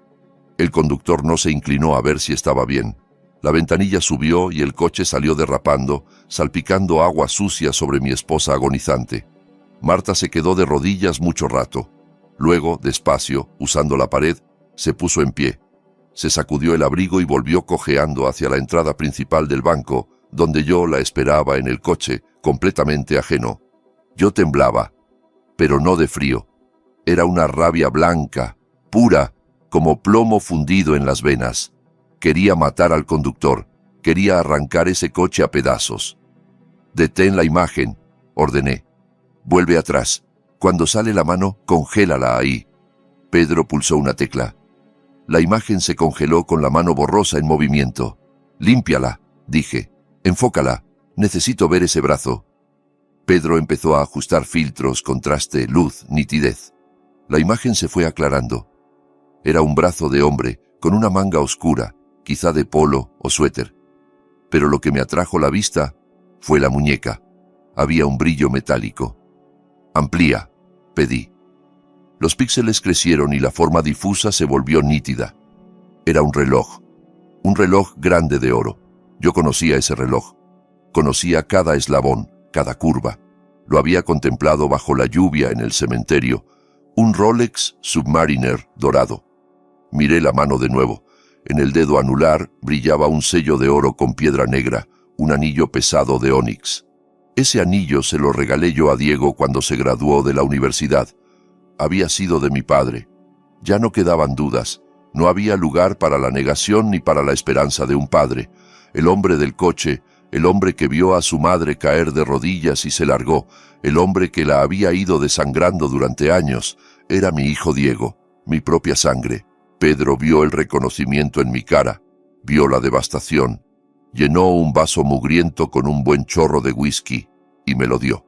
El conductor no se inclinó a ver si estaba bien. La ventanilla subió y el coche salió derrapando, salpicando agua sucia sobre mi esposa agonizante. Marta se quedó de rodillas mucho rato. Luego, despacio, usando la pared, se puso en pie. Se sacudió el abrigo y volvió cojeando hacia la entrada principal del banco, donde yo la esperaba en el coche, completamente ajeno. Yo temblaba, pero no de frío. Era una rabia blanca, pura, como plomo fundido en las venas. Quería matar al conductor, quería arrancar ese coche a pedazos. «Detén la imagen», ordené. «Vuelve atrás. Cuando sale la mano, congélala ahí». Pedro pulsó una tecla. La imagen se congeló con la mano borrosa en movimiento. «Límpiala», dije. «Enfócala. Necesito ver ese brazo». Pedro empezó a ajustar filtros, contraste, luz, nitidez. La imagen se fue aclarando. Era un brazo de hombre, con una manga oscura, quizá de polo o suéter. Pero lo que me atrajo la vista fue la muñeca. Había un brillo metálico. «Amplía», pedí. Los píxeles crecieron y la forma difusa se volvió nítida. Era un reloj grande de oro. Yo conocía ese reloj. Conocía cada eslabón, cada curva. Lo había contemplado bajo la lluvia en el cementerio. Un Rolex Submariner dorado. Miré la mano de nuevo. En el dedo anular brillaba un sello de oro con piedra negra, un anillo pesado de ónix. Ese anillo se lo regalé yo a Diego cuando se graduó de la universidad. Había sido de mi padre. Ya no quedaban dudas. No había lugar para la negación ni para la esperanza de un padre. El hombre del coche, el hombre que vio a su madre caer de rodillas y se largó, el hombre que la había ido desangrando durante años, era mi hijo Diego, mi propia sangre. Pedro vio el reconocimiento en mi cara, vio la devastación. Llenó un vaso mugriento con un buen chorro de whisky y me lo dio.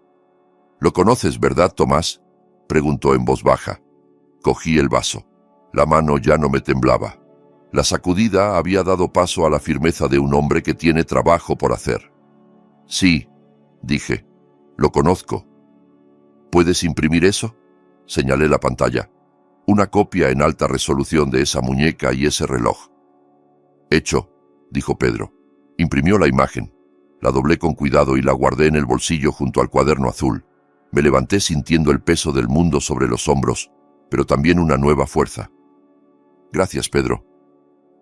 «¿Lo conoces, verdad, Tomás?», preguntó en voz baja. Cogí el vaso. La mano ya no me temblaba. La sacudida había dado paso a la firmeza de un hombre que tiene trabajo por hacer. «Sí», dije, «lo conozco». «¿Puedes imprimir eso?», señalé la pantalla. «Una copia en alta resolución de esa muñeca y ese reloj». «Hecho», dijo Pedro. Imprimió la imagen. La doblé con cuidado y la guardé en el bolsillo junto al cuaderno azul. Me levanté sintiendo el peso del mundo sobre los hombros, pero también una nueva fuerza. «Gracias, Pedro.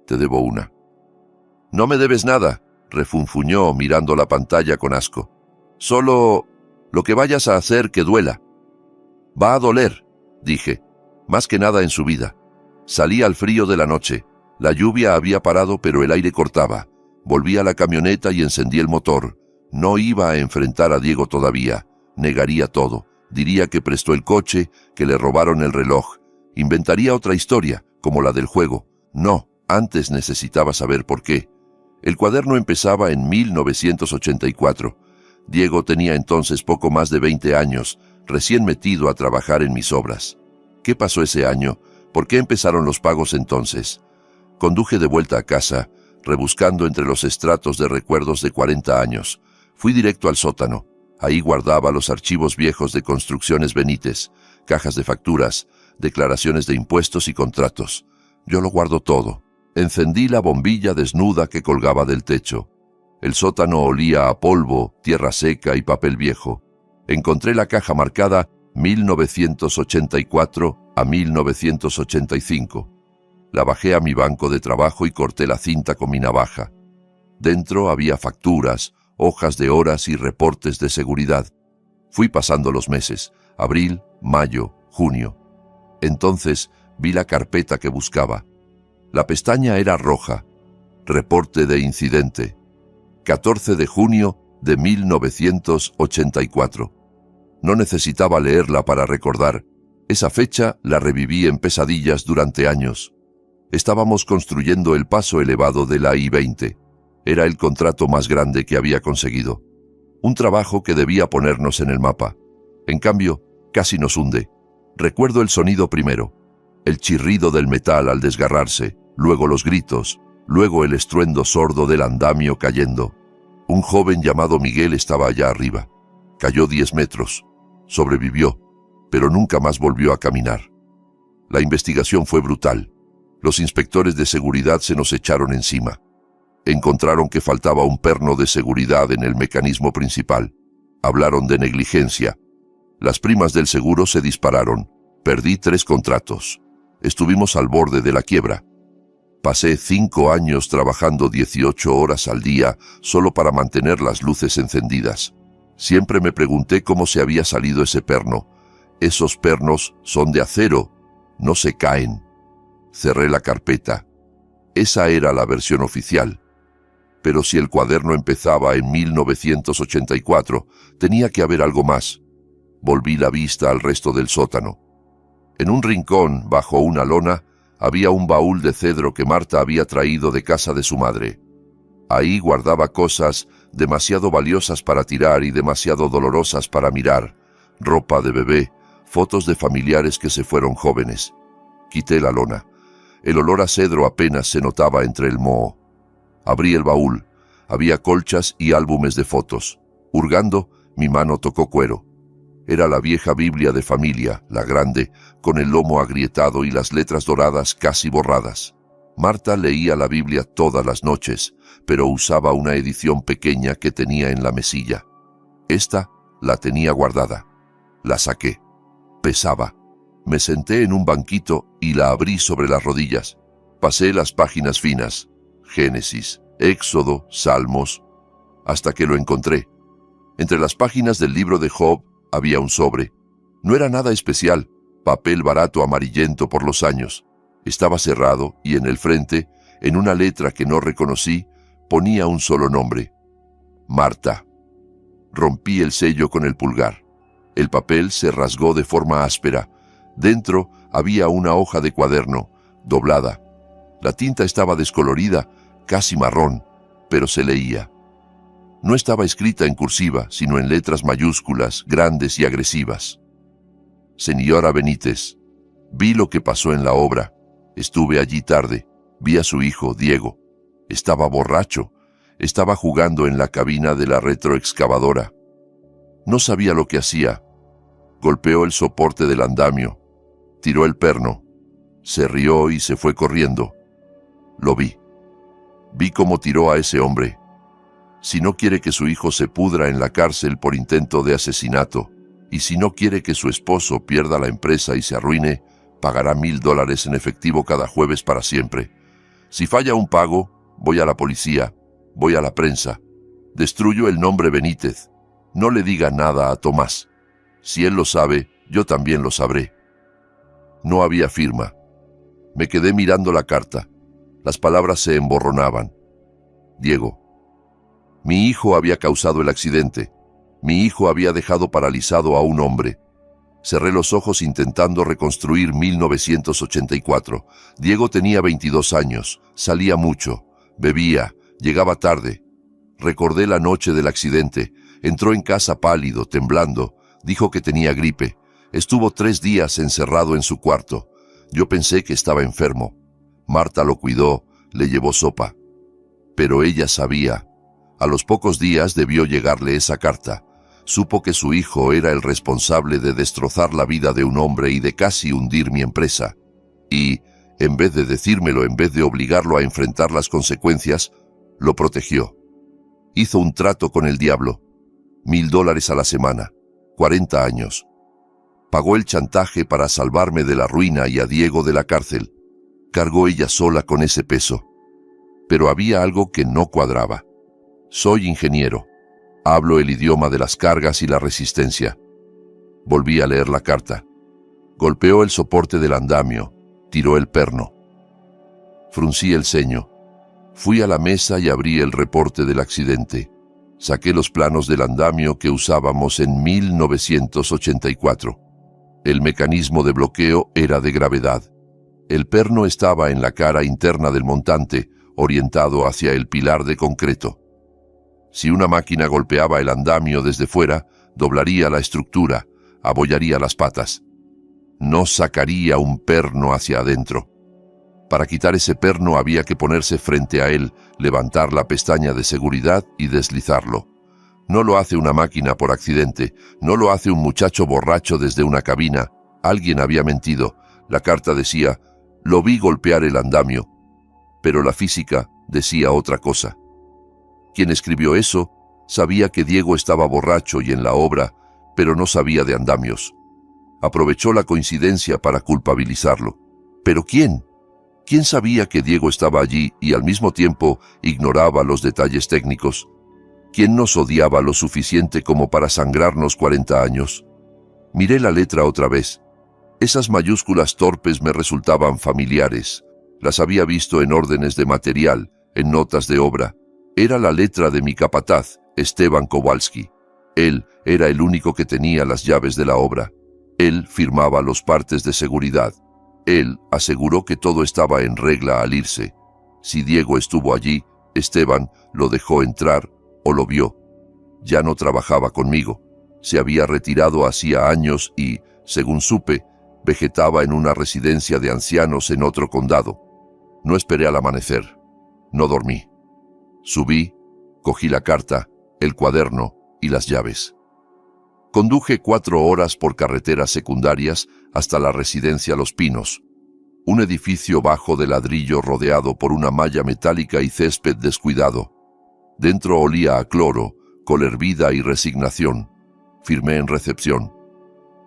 Te debo una». «No me debes nada», refunfuñó mirando la pantalla con asco. «Solo lo que vayas a hacer que duela». «Va a doler», dije, «más que nada en su vida». Salí al frío de la noche. La lluvia había parado, pero el aire cortaba. Volví a la camioneta y encendí el motor. No iba a enfrentar a Diego todavía. Negaría todo. Diría que prestó el coche, que le robaron el reloj. Inventaría otra historia, como la del juego. No, antes necesitaba saber por qué. El cuaderno empezaba en 1984. Diego tenía entonces poco más de 20 años. recién metido a trabajar en mis obras. ¿Qué pasó ese año? ¿Por qué empezaron los pagos entonces? Conduje de vuelta a casa, rebuscando entre los estratos de recuerdos de 40 años. Fui directo al sótano. Ahí guardaba los archivos viejos de Construcciones Benítez, cajas de facturas, declaraciones de impuestos y contratos. Yo lo guardo todo. Encendí la bombilla desnuda que colgaba del techo. El sótano olía a polvo, tierra seca y papel viejo. Encontré la caja marcada 1984 a 1985. La bajé a mi banco de trabajo y corté la cinta con mi navaja. Dentro había facturas, hojas de horas y reportes de seguridad. Fui pasando los meses, abril, mayo, junio. Entonces vi la carpeta que buscaba. La pestaña era roja. Reporte de incidente. 14 de junio de 1984. No necesitaba leerla para recordar. Esa fecha la reviví en pesadillas durante años. Estábamos construyendo el paso elevado de la I-20. Era el contrato más grande que había conseguido. Un trabajo que debía ponernos en el mapa. En cambio, casi nos hunde. Recuerdo el sonido primero. El chirrido del metal al desgarrarse, luego los gritos, luego el estruendo sordo del andamio cayendo. Un joven llamado Miguel estaba allá arriba. Cayó 10 metros. Sobrevivió, pero nunca más volvió a caminar. La investigación fue brutal. Los inspectores de seguridad se nos echaron encima. Encontraron que faltaba un perno de seguridad en el mecanismo principal. Hablaron de negligencia. Las primas del seguro se dispararon. Perdí 3 contratos. Estuvimos al borde de la quiebra. Pasé 5 años trabajando 18 horas al día solo para mantener las luces encendidas. Siempre me pregunté cómo se había salido ese perno. Esos pernos son de acero, no se caen. Cerré la carpeta. Esa era la versión oficial. Pero si el cuaderno empezaba en 1984, tenía que haber algo más. Volví la vista al resto del sótano. En un rincón, bajo una lona, había un baúl de cedro que Marta había traído de casa de su madre. Ahí guardaba cosas demasiado valiosas para tirar y demasiado dolorosas para mirar. Ropa de bebé, fotos de familiares que se fueron jóvenes. Quité la lona. El olor a cedro apenas se notaba entre el moho. Abrí el baúl. Había colchas y álbumes de fotos. Hurgando, mi mano tocó cuero. Era la vieja Biblia de familia, la grande, con el lomo agrietado y las letras doradas casi borradas. Marta leía la Biblia todas las noches, pero usaba una edición pequeña que tenía en la mesilla. Esta la tenía guardada. La saqué. Pesaba. Me senté en un banquito y la abrí sobre las rodillas. Pasé las páginas finas. Génesis, Éxodo, Salmos, hasta que lo encontré. Entre las páginas del libro de Job había un sobre. No era nada especial, papel barato amarillento por los años. Estaba cerrado y en el frente, en una letra que no reconocí, ponía un solo nombre. Marta. Rompí el sello con el pulgar. El papel se rasgó de forma áspera. Dentro había una hoja de cuaderno, doblada. La tinta estaba descolorida, casi marrón, pero se leía. No estaba escrita en cursiva, sino en letras mayúsculas, grandes y agresivas. Señora Benítez, vi lo que pasó en la obra. Estuve allí tarde. Vi a su hijo, Diego. Estaba borracho. Estaba jugando en la cabina de la retroexcavadora. No sabía lo que hacía. Golpeó el soporte del andamio. Tiró el perno. Se rió y se fue corriendo. Lo vi. Vi cómo tiró a ese hombre. Si no quiere que su hijo se pudra en la cárcel por intento de asesinato, y si no quiere que su esposo pierda la empresa y se arruine, pagará $1000 en efectivo cada jueves para siempre. Si falla un pago, voy a la policía, voy a la prensa. Destruyo el nombre Benítez. No le diga nada a Tomás. Si él lo sabe, yo también lo sabré. No había firma. Me quedé mirando la carta. Las palabras se emborronaban. Diego. Mi hijo había causado el accidente. Mi hijo había dejado paralizado a un hombre. Cerré los ojos intentando reconstruir 1984. Diego tenía 22 años, salía mucho, bebía, llegaba tarde. Recordé la noche del accidente. Entró en casa pálido, temblando. Dijo que tenía gripe. Estuvo 3 días encerrado en su cuarto. Yo pensé que estaba enfermo. Marta lo cuidó, le llevó sopa. Pero ella sabía. A los pocos días debió llegarle esa carta. Supo que su hijo era el responsable de destrozar la vida de un hombre y de casi hundir mi empresa. Y, en vez de decírmelo, en vez de obligarlo a enfrentar las consecuencias, lo protegió. Hizo un trato con el diablo. $1000 a la semana. 40 años. Pagó el chantaje para salvarme de la ruina y a Diego de la cárcel. Cargó ella sola con ese peso. Pero había algo que no cuadraba. Soy ingeniero. Hablo el idioma de las cargas y la resistencia. Volví a leer la carta. Golpeó el soporte del andamio. Tiró el perno. Fruncí el ceño. Fui a la mesa y abrí el reporte del accidente. Saqué los planos del andamio que usábamos en 1984. El mecanismo de bloqueo era de gravedad. El perno estaba en la cara interna del montante, orientado hacia el pilar de concreto. Si una máquina golpeaba el andamio desde fuera, doblaría la estructura, abollaría las patas. No sacaría un perno hacia adentro. Para quitar ese perno había que ponerse frente a él, levantar la pestaña de seguridad y deslizarlo. No lo hace una máquina por accidente, no lo hace un muchacho borracho desde una cabina. Alguien había mentido. La carta decía, lo vi golpear el andamio. Pero la física decía otra cosa. Quien escribió eso sabía que Diego estaba borracho y en la obra, pero no sabía de andamios. Aprovechó la coincidencia para culpabilizarlo. ¿Pero quién? ¿Quién sabía que Diego estaba allí y al mismo tiempo ignoraba los detalles técnicos? ¿Quién nos odiaba lo suficiente como para sangrarnos 40 años? Miré la letra otra vez. Esas mayúsculas torpes me resultaban familiares. Las había visto en órdenes de material, en notas de obra. Era la letra de mi capataz, Esteban Kowalski. Él era el único que tenía las llaves de la obra. Él firmaba los partes de seguridad. Él aseguró que todo estaba en regla al irse. Si Diego estuvo allí, Esteban lo dejó entrar o lo vio. Ya no trabajaba conmigo. Se había retirado hacía años y, según supe, vegetaba en una residencia de ancianos en otro condado. No esperé al amanecer. No dormí. Subí, cogí la carta, el cuaderno y las llaves. Conduje 4 horas por carreteras secundarias hasta la residencia Los Pinos, un edificio bajo de ladrillo rodeado por una malla metálica y césped descuidado. Dentro olía a cloro, col hervida y resignación. Firmé en recepción.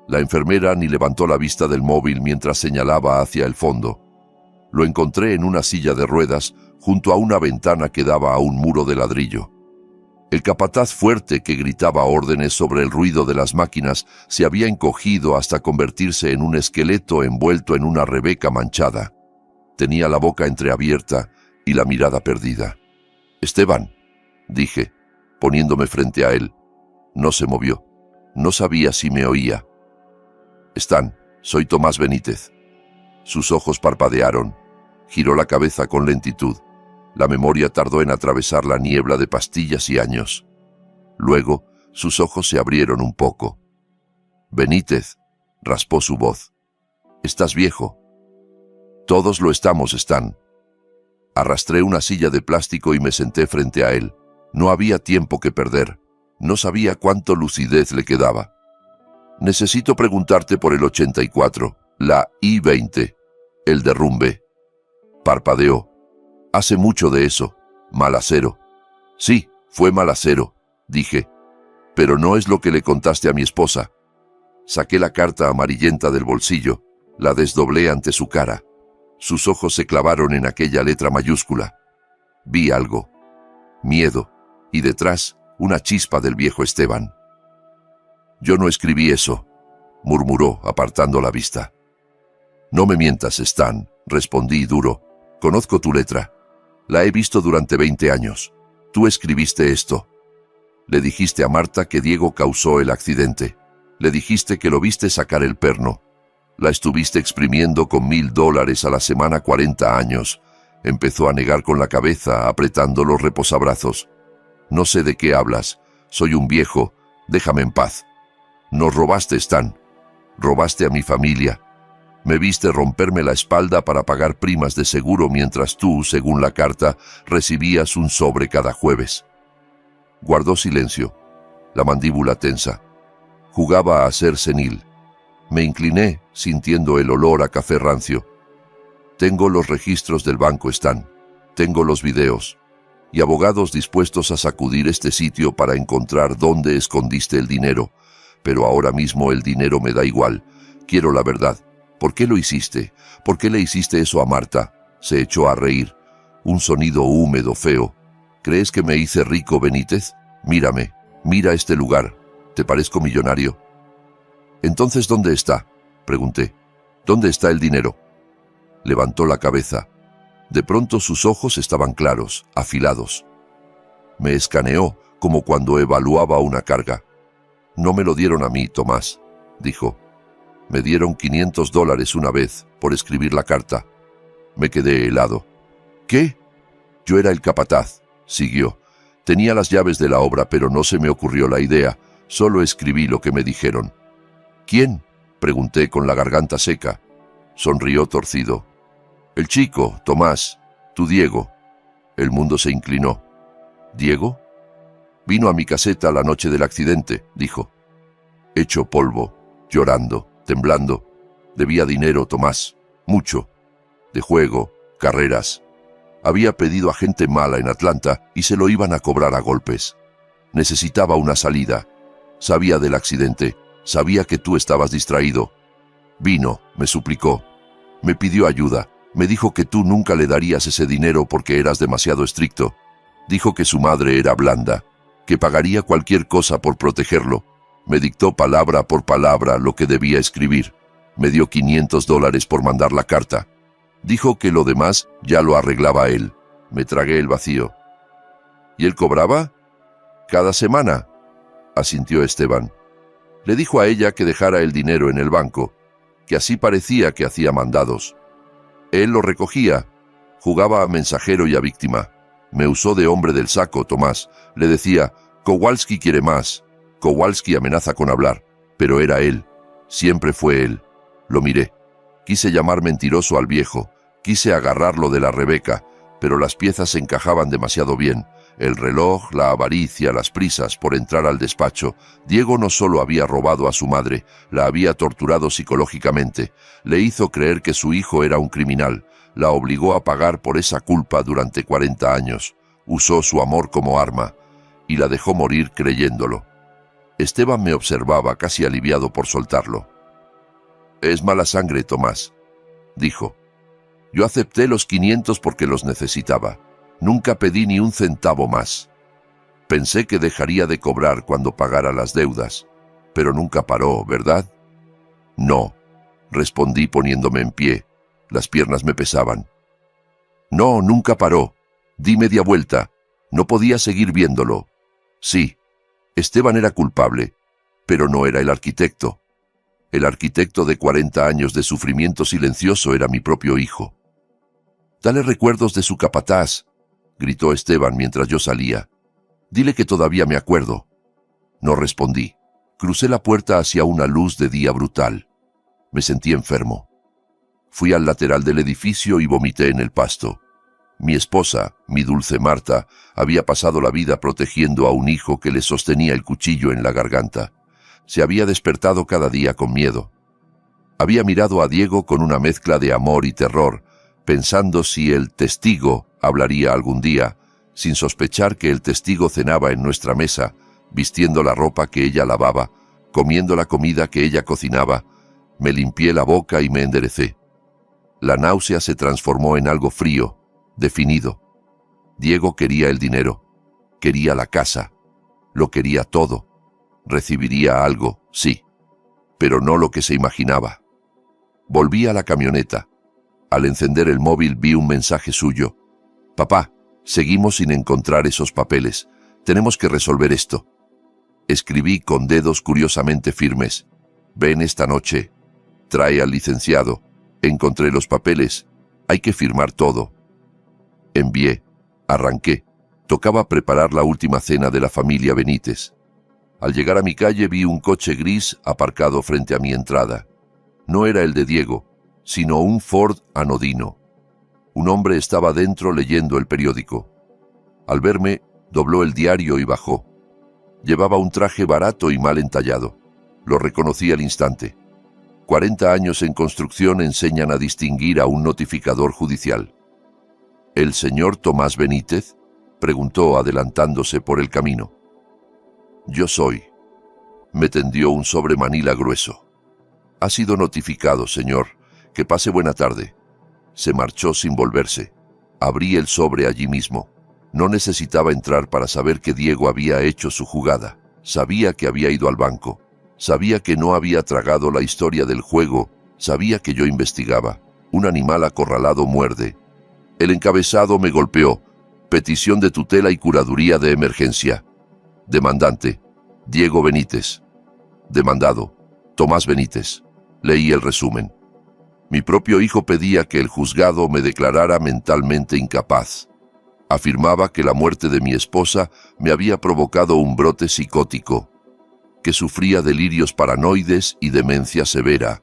La enfermera ni levantó la vista del móvil mientras señalaba hacia el fondo. Lo encontré en una silla de ruedas junto a una ventana que daba a un muro de ladrillo. El capataz fuerte que gritaba órdenes sobre el ruido de las máquinas se había encogido hasta convertirse en un esqueleto envuelto en una rebeca manchada. Tenía la boca entreabierta y la mirada perdida. «Esteban», dije, poniéndome frente a él. No se movió. No sabía si me oía. «Stan, soy Tomás Benítez». Sus ojos parpadearon. Giró la cabeza con lentitud. La memoria tardó en atravesar la niebla de pastillas y años. Luego, sus ojos se abrieron un poco. «Benítez», raspó su voz. «Estás viejo». «Todos lo estamos, Stan». Arrastré una silla de plástico y me senté frente a él. No había tiempo que perder. No sabía cuánto lucidez le quedaba. «Necesito preguntarte por el 84, la I-20, el derrumbe». Parpadeó. «Hace mucho de eso. Malacero». «Sí, fue Malacero», dije. «Pero no es lo que le contaste a mi esposa». Saqué la carta amarillenta del bolsillo. La desdoblé ante su cara. Sus ojos se clavaron en aquella letra mayúscula. Vi algo. Miedo. Y detrás, una chispa del viejo Esteban. «Yo no escribí eso», murmuró, apartando la vista. «No me mientas, Stan», respondí duro. «Conozco tu letra. La he visto durante 20 años. Tú escribiste esto. Le dijiste a Marta que Diego causó el accidente. Le dijiste que lo viste sacar el perno. La estuviste exprimiendo con $1000 a la semana 40 años. Empezó a negar con la cabeza, apretando los reposabrazos. «No sé de qué hablas. Soy un viejo. Déjame en paz». Nos robaste, Stan. Robaste a mi familia. Me viste romperme la espalda para pagar primas de seguro mientras tú, según la carta, recibías un sobre cada jueves. Guardó silencio, la mandíbula tensa. Jugaba a ser senil. Me incliné, sintiendo el olor a café rancio. Tengo los registros del banco, Stan. Tengo los videos. Y abogados dispuestos a sacudir este sitio para encontrar dónde escondiste el dinero. Pero ahora mismo el dinero me da igual. Quiero la verdad. ¿Por qué lo hiciste? ¿Por qué le hiciste eso a Marta? Se echó a reír. Un sonido húmedo, feo. ¿Crees que me hice rico, Benítez? Mírame. Mira este lugar. ¿Te parezco millonario? Entonces, ¿dónde está? Pregunté. ¿Dónde está el dinero? Levantó la cabeza. De pronto sus ojos estaban claros, afilados. Me escaneó, como cuando evaluaba una carga. No me lo dieron a mí, Tomás, dijo. Me dieron $500 una vez por escribir la carta. Me quedé helado. ¿Qué? Yo era el capataz, siguió. Tenía las llaves de la obra, pero no se me ocurrió la idea. Solo escribí lo que me dijeron. ¿Quién? Pregunté con la garganta seca. Sonrió torcido. El chico, Tomás, tu Diego. El mundo se inclinó. ¿Diego? Vino a mi caseta la noche del accidente, dijo. Hecho polvo, llorando, temblando. Debía dinero, Tomás, mucho. De juego, carreras. Había pedido a gente mala en Atlanta y se lo iban a cobrar a golpes. Necesitaba una salida. Sabía del accidente. Sabía que tú estabas distraído. Vino, me suplicó. Me pidió ayuda. Me dijo que tú nunca le darías ese dinero porque eras demasiado estricto. Dijo que su madre era blanda, que pagaría cualquier cosa por protegerlo. Me dictó palabra por palabra lo que debía escribir. Me dio $500 por mandar la carta. Dijo que lo demás ya lo arreglaba él. Me tragué el vacío. ¿Y él cobraba? Cada semana, asintió Esteban. Le dijo a ella que dejara el dinero en el banco, que así parecía que hacía mandados. Él lo recogía, jugaba a mensajero y a víctima. Me usó de hombre del saco, Tomás. Le decía, Kowalski quiere más. Kowalski amenaza con hablar. Pero era él. Siempre fue él. Lo miré. Quise llamar mentiroso al viejo. Quise agarrarlo de la Rebeca, pero las piezas encajaban demasiado bien. El reloj, la avaricia, las prisas por entrar al despacho. Diego no solo había robado a su madre, la había torturado psicológicamente. Le hizo creer que su hijo era un criminal. La obligó a pagar por esa culpa durante 40 años. Usó su amor como arma y la dejó morir creyéndolo. Esteban me observaba, casi aliviado por soltarlo. Es mala sangre, Tomás, dijo. Yo acepté los 500 porque los necesitaba. Nunca pedí ni un centavo más. Pensé que dejaría de cobrar cuando pagara las deudas, pero nunca paró, ¿verdad? No, respondí poniéndome en pie. Las piernas me pesaban. No, nunca paró. Di media vuelta. No podía seguir viéndolo. Sí, Esteban era culpable, pero no era el arquitecto. El arquitecto de 40 años de sufrimiento silencioso era mi propio hijo. Dale recuerdos de su capataz, gritó Esteban mientras yo salía. Dile que todavía me acuerdo. No respondí. Crucé la puerta hacia una luz de día brutal. Me sentí enfermo. Fui al lateral del edificio y vomité en el pasto. Mi esposa, mi dulce Marta, había pasado la vida protegiendo a un hijo que le sostenía el cuchillo en la garganta. Se había despertado cada día con miedo. Había mirado a Diego con una mezcla de amor y terror, pensando si el testigo hablaría algún día, sin sospechar que el testigo cenaba en nuestra mesa, vistiendo la ropa que ella lavaba, comiendo la comida que ella cocinaba. Me limpié la boca y me enderecé. La náusea se transformó en algo frío, definido. Diego quería el dinero, quería la casa, lo quería todo. Recibiría algo, sí, pero no lo que se imaginaba. Volví a la camioneta. Al encender el móvil vi un mensaje suyo. Papá, seguimos sin encontrar esos papeles. Tenemos que resolver esto. Escribí con dedos curiosamente firmes. Ven esta noche. Trae al licenciado. Encontré los papeles. Hay que firmar todo. Envié. Arranqué. Tocaba preparar la última cena de la familia Benítez. Al llegar a mi calle vi un coche gris aparcado frente a mi entrada. No era el de Diego, sino un Ford anodino. Un hombre estaba dentro leyendo el periódico. Al verme, dobló el diario y bajó. Llevaba un traje barato y mal entallado. Lo reconocí al instante. 40 años en construcción enseñan a distinguir a un notificador judicial. ¿El señor Tomás Benítez?, preguntó adelantándose por el camino. Yo soy. Me tendió un sobre manila grueso. Ha sido notificado, señor. Que pase buena tarde. Se marchó sin volverse. Abrí el sobre allí mismo. No necesitaba entrar para saber que Diego había hecho su jugada. Sabía que había ido al banco. Sabía que no había tragado la historia del juego. Sabía que yo investigaba. Un animal acorralado muerde. El encabezado me golpeó. Petición de tutela y curaduría de emergencia. Demandante: Diego Benítez. Demandado: Tomás Benítez. Leí el resumen. Mi propio hijo pedía que el juzgado me declarara mentalmente incapaz. Afirmaba que la muerte de mi esposa me había provocado un brote psicótico, que sufría delirios paranoides y demencia severa,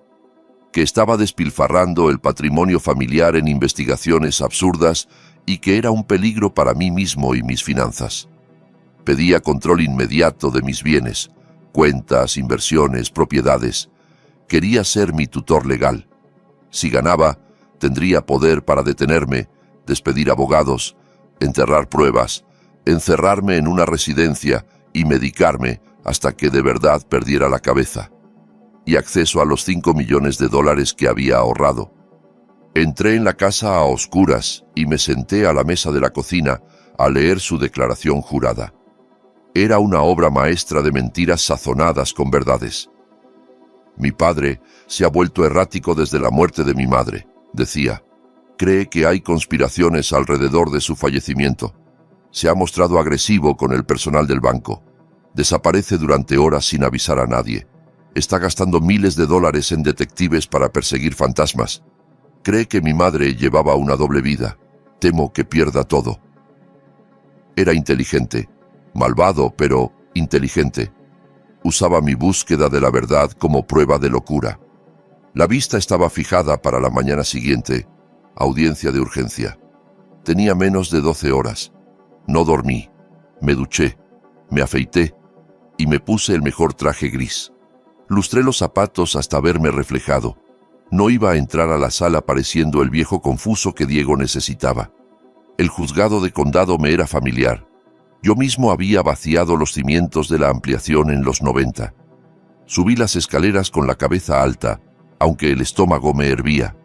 que estaba despilfarrando el patrimonio familiar en investigaciones absurdas y que era un peligro para mí mismo y mis finanzas. Pedía control inmediato de mis bienes, cuentas, inversiones, propiedades. Quería ser mi tutor legal. Si ganaba, tendría poder para detenerme, despedir abogados, enterrar pruebas, encerrarme en una residencia y medicarme hasta que de verdad perdiera la cabeza. Y acceso a los $5 millones que había ahorrado. Entré en la casa a oscuras y me senté a la mesa de la cocina a leer su declaración jurada. Era una obra maestra de mentiras sazonadas con verdades. Mi padre se ha vuelto errático desde la muerte de mi madre, decía. Cree que hay conspiraciones alrededor de su fallecimiento. Se ha mostrado agresivo con el personal del banco. Desaparece durante horas sin avisar a nadie. Está gastando miles de dólares en detectives para perseguir fantasmas. Cree que mi madre llevaba una doble vida. Temo que pierda todo. Era inteligente, malvado, pero inteligente. Usaba mi búsqueda de la verdad como prueba de locura. La vista estaba fijada para la mañana siguiente, audiencia de urgencia. Tenía menos de 12 horas. No dormí. Me duché, me afeité y me puse el mejor traje gris. Lustré los zapatos hasta verme reflejado. No iba a entrar a la sala pareciendo el viejo confuso que Diego necesitaba. El juzgado de condado me era familiar. Yo mismo había vaciado los cimientos de la ampliación en los 90. Subí las escaleras con la cabeza alta, aunque el estómago me hervía.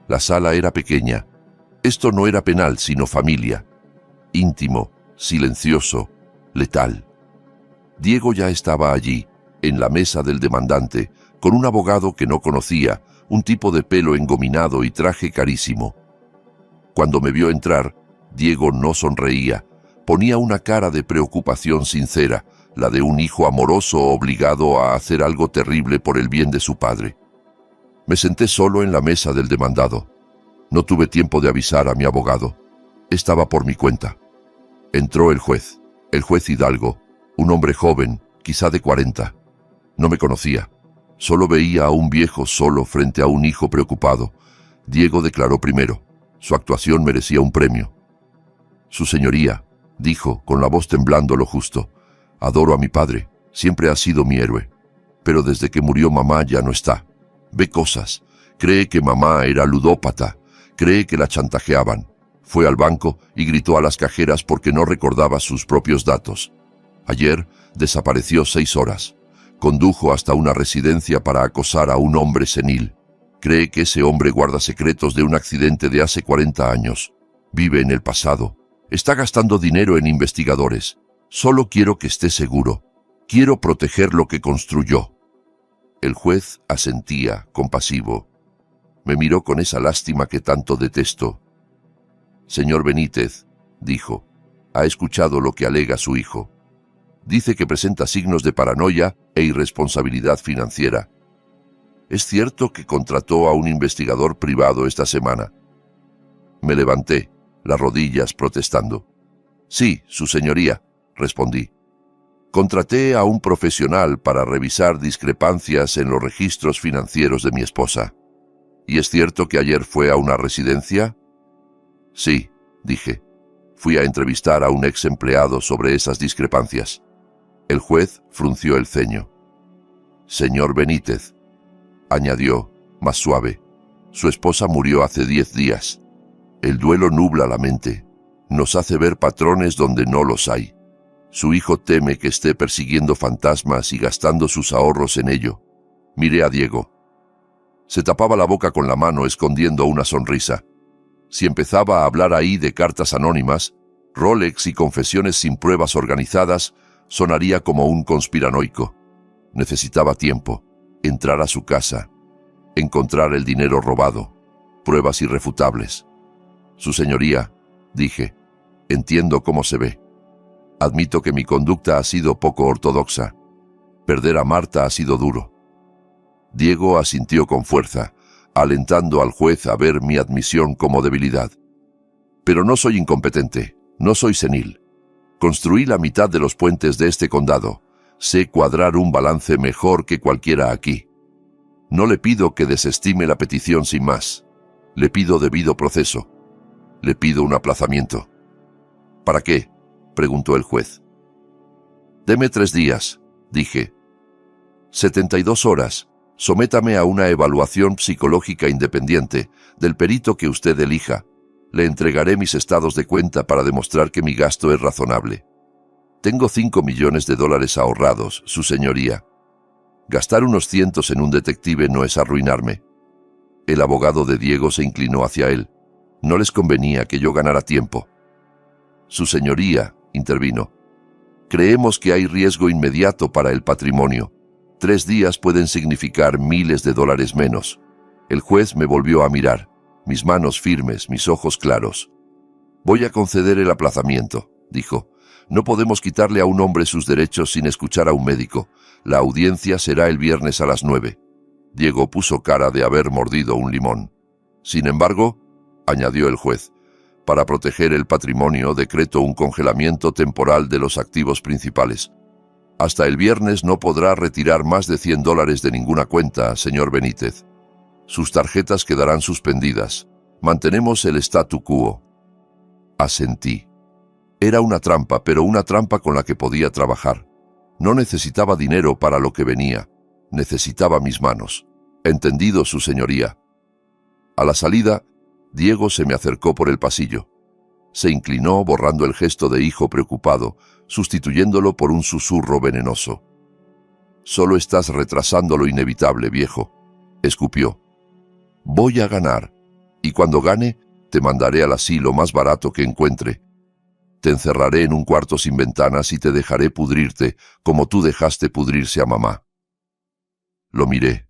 La sala era pequeña. Esto no era penal, sino familia. Íntimo, silencioso, letal. Diego ya estaba allí, en la mesa del demandante, con un abogado que no conocía, un tipo de pelo engominado y traje carísimo. Cuando me vio entrar, Diego no sonreía. Ponía una cara de preocupación sincera, la de un hijo amoroso obligado a hacer algo terrible por el bien de su padre. Me senté solo en la mesa del demandado. No tuve tiempo de avisar a mi abogado. Estaba por mi cuenta. Entró el juez Hidalgo, un hombre joven, quizá de 40. No me conocía. Solo veía a un viejo solo frente a un hijo preocupado. Diego declaró primero. Su actuación merecía un premio. Su señoría, dijo, con la voz temblando lo justo, adoro a mi padre, siempre ha sido mi héroe. Pero desde que murió mamá ya no está. Ve cosas. Cree que mamá era ludópata. Cree que la chantajeaban. Fue al banco y gritó a las cajeras porque no recordaba sus propios datos. Ayer desapareció 6 horas. Condujo hasta una residencia para acosar a un hombre senil. Cree que ese hombre guarda secretos de un accidente de hace 40 años. Vive en el pasado. Está gastando dinero en investigadores. Solo quiero que esté seguro. Quiero proteger lo que construyó. El juez asentía, compasivo. Me miró con esa lástima que tanto detesto. Señor Benítez, dijo, ha escuchado lo que alega su hijo. Dice que presenta signos de paranoia e irresponsabilidad financiera. ¿Es cierto que contrató a un investigador privado esta semana? Me levanté, las rodillas protestando. Sí, su señoría, respondí. Contraté a un profesional para revisar discrepancias en los registros financieros de mi esposa. ¿Y es cierto que ayer fue a una residencia? Sí, dije. Fui a entrevistar a un ex empleado sobre esas discrepancias. El juez frunció el ceño. Señor Benítez, añadió, más suave, su esposa murió hace 10 días. El duelo nubla la mente, nos hace ver patrones donde no los hay. Su hijo teme que esté persiguiendo fantasmas y gastando sus ahorros en ello. Miré a Diego. Se tapaba la boca con la mano escondiendo una sonrisa. Si empezaba a hablar ahí de cartas anónimas, Rolex y confesiones sin pruebas organizadas, sonaría como un conspiranoico. Necesitaba tiempo, entrar a su casa, encontrar el dinero robado, pruebas irrefutables. Su señoría, dije, entiendo cómo se ve. Admito que mi conducta ha sido poco ortodoxa. Perder a Marta ha sido duro. Diego asintió con fuerza, alentando al juez a ver mi admisión como debilidad. Pero no soy incompetente, no soy senil. Construí la mitad de los puentes de este condado. Sé cuadrar un balance mejor que cualquiera aquí. No le pido que desestime la petición sin más. Le pido debido proceso. Le pido un aplazamiento. ¿Para qué?, preguntó el juez. Deme 3 días, dije. 72 horas. Sométame a una evaluación psicológica independiente del perito que usted elija. Le entregaré mis estados de cuenta para demostrar que mi gasto es razonable. Tengo $5 millones ahorrados, su señoría. Gastar unos cientos en un detective no es arruinarme. El abogado de Diego se inclinó hacia él. No les convenía que yo ganara tiempo. Su señoría, intervino. Creemos que hay riesgo inmediato para el patrimonio. 3 días pueden significar miles de dólares menos. El juez me volvió a mirar, mis manos firmes, mis ojos claros. Voy a conceder el aplazamiento, dijo. No podemos quitarle a un hombre sus derechos sin escuchar a un médico. La audiencia será el viernes a las 9. Diego puso cara de haber mordido un limón. Sin embargo, añadió el juez, para proteger el patrimonio decreto un congelamiento temporal de los activos principales. Hasta el viernes no podrá retirar más de $100 de ninguna cuenta, señor Benítez. Sus tarjetas quedarán suspendidas. Mantenemos el statu quo. Asentí. Era una trampa, pero una trampa con la que podía trabajar. No necesitaba dinero para lo que venía. Necesitaba mis manos. Entendido, su señoría. A la salida, Diego se me acercó por el pasillo. Se inclinó borrando el gesto de hijo preocupado, sustituyéndolo por un susurro venenoso. Solo estás retrasando lo inevitable, viejo, escupió. Voy a ganar, y cuando gane, te mandaré al asilo más barato que encuentre. Te encerraré en un cuarto sin ventanas y te dejaré pudrirte como tú dejaste pudrirse a mamá. Lo miré.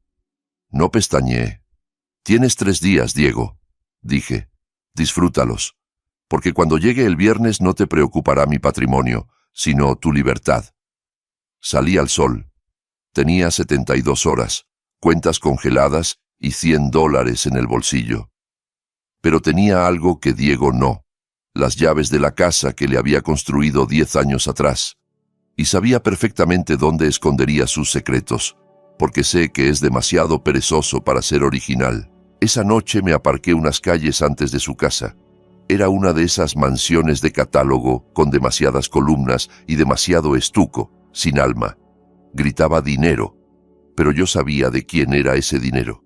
No pestañeé. Tienes 3 días, Diego, dije. Disfrútalos, porque cuando llegue el viernes no te preocupará mi patrimonio, sino tu libertad. Salí al sol. Tenía 72 horas, cuentas congeladas y $100 en el bolsillo. Pero tenía algo que Diego no. Las llaves de la casa que le había construido 10 años atrás, y sabía perfectamente dónde escondería sus secretos, porque sé que es demasiado perezoso para ser original. Esa noche me aparqué unas calles antes de su casa. Era una de esas mansiones de catálogo con demasiadas columnas y demasiado estuco, sin alma. Gritaba dinero, pero yo sabía de quién era ese dinero.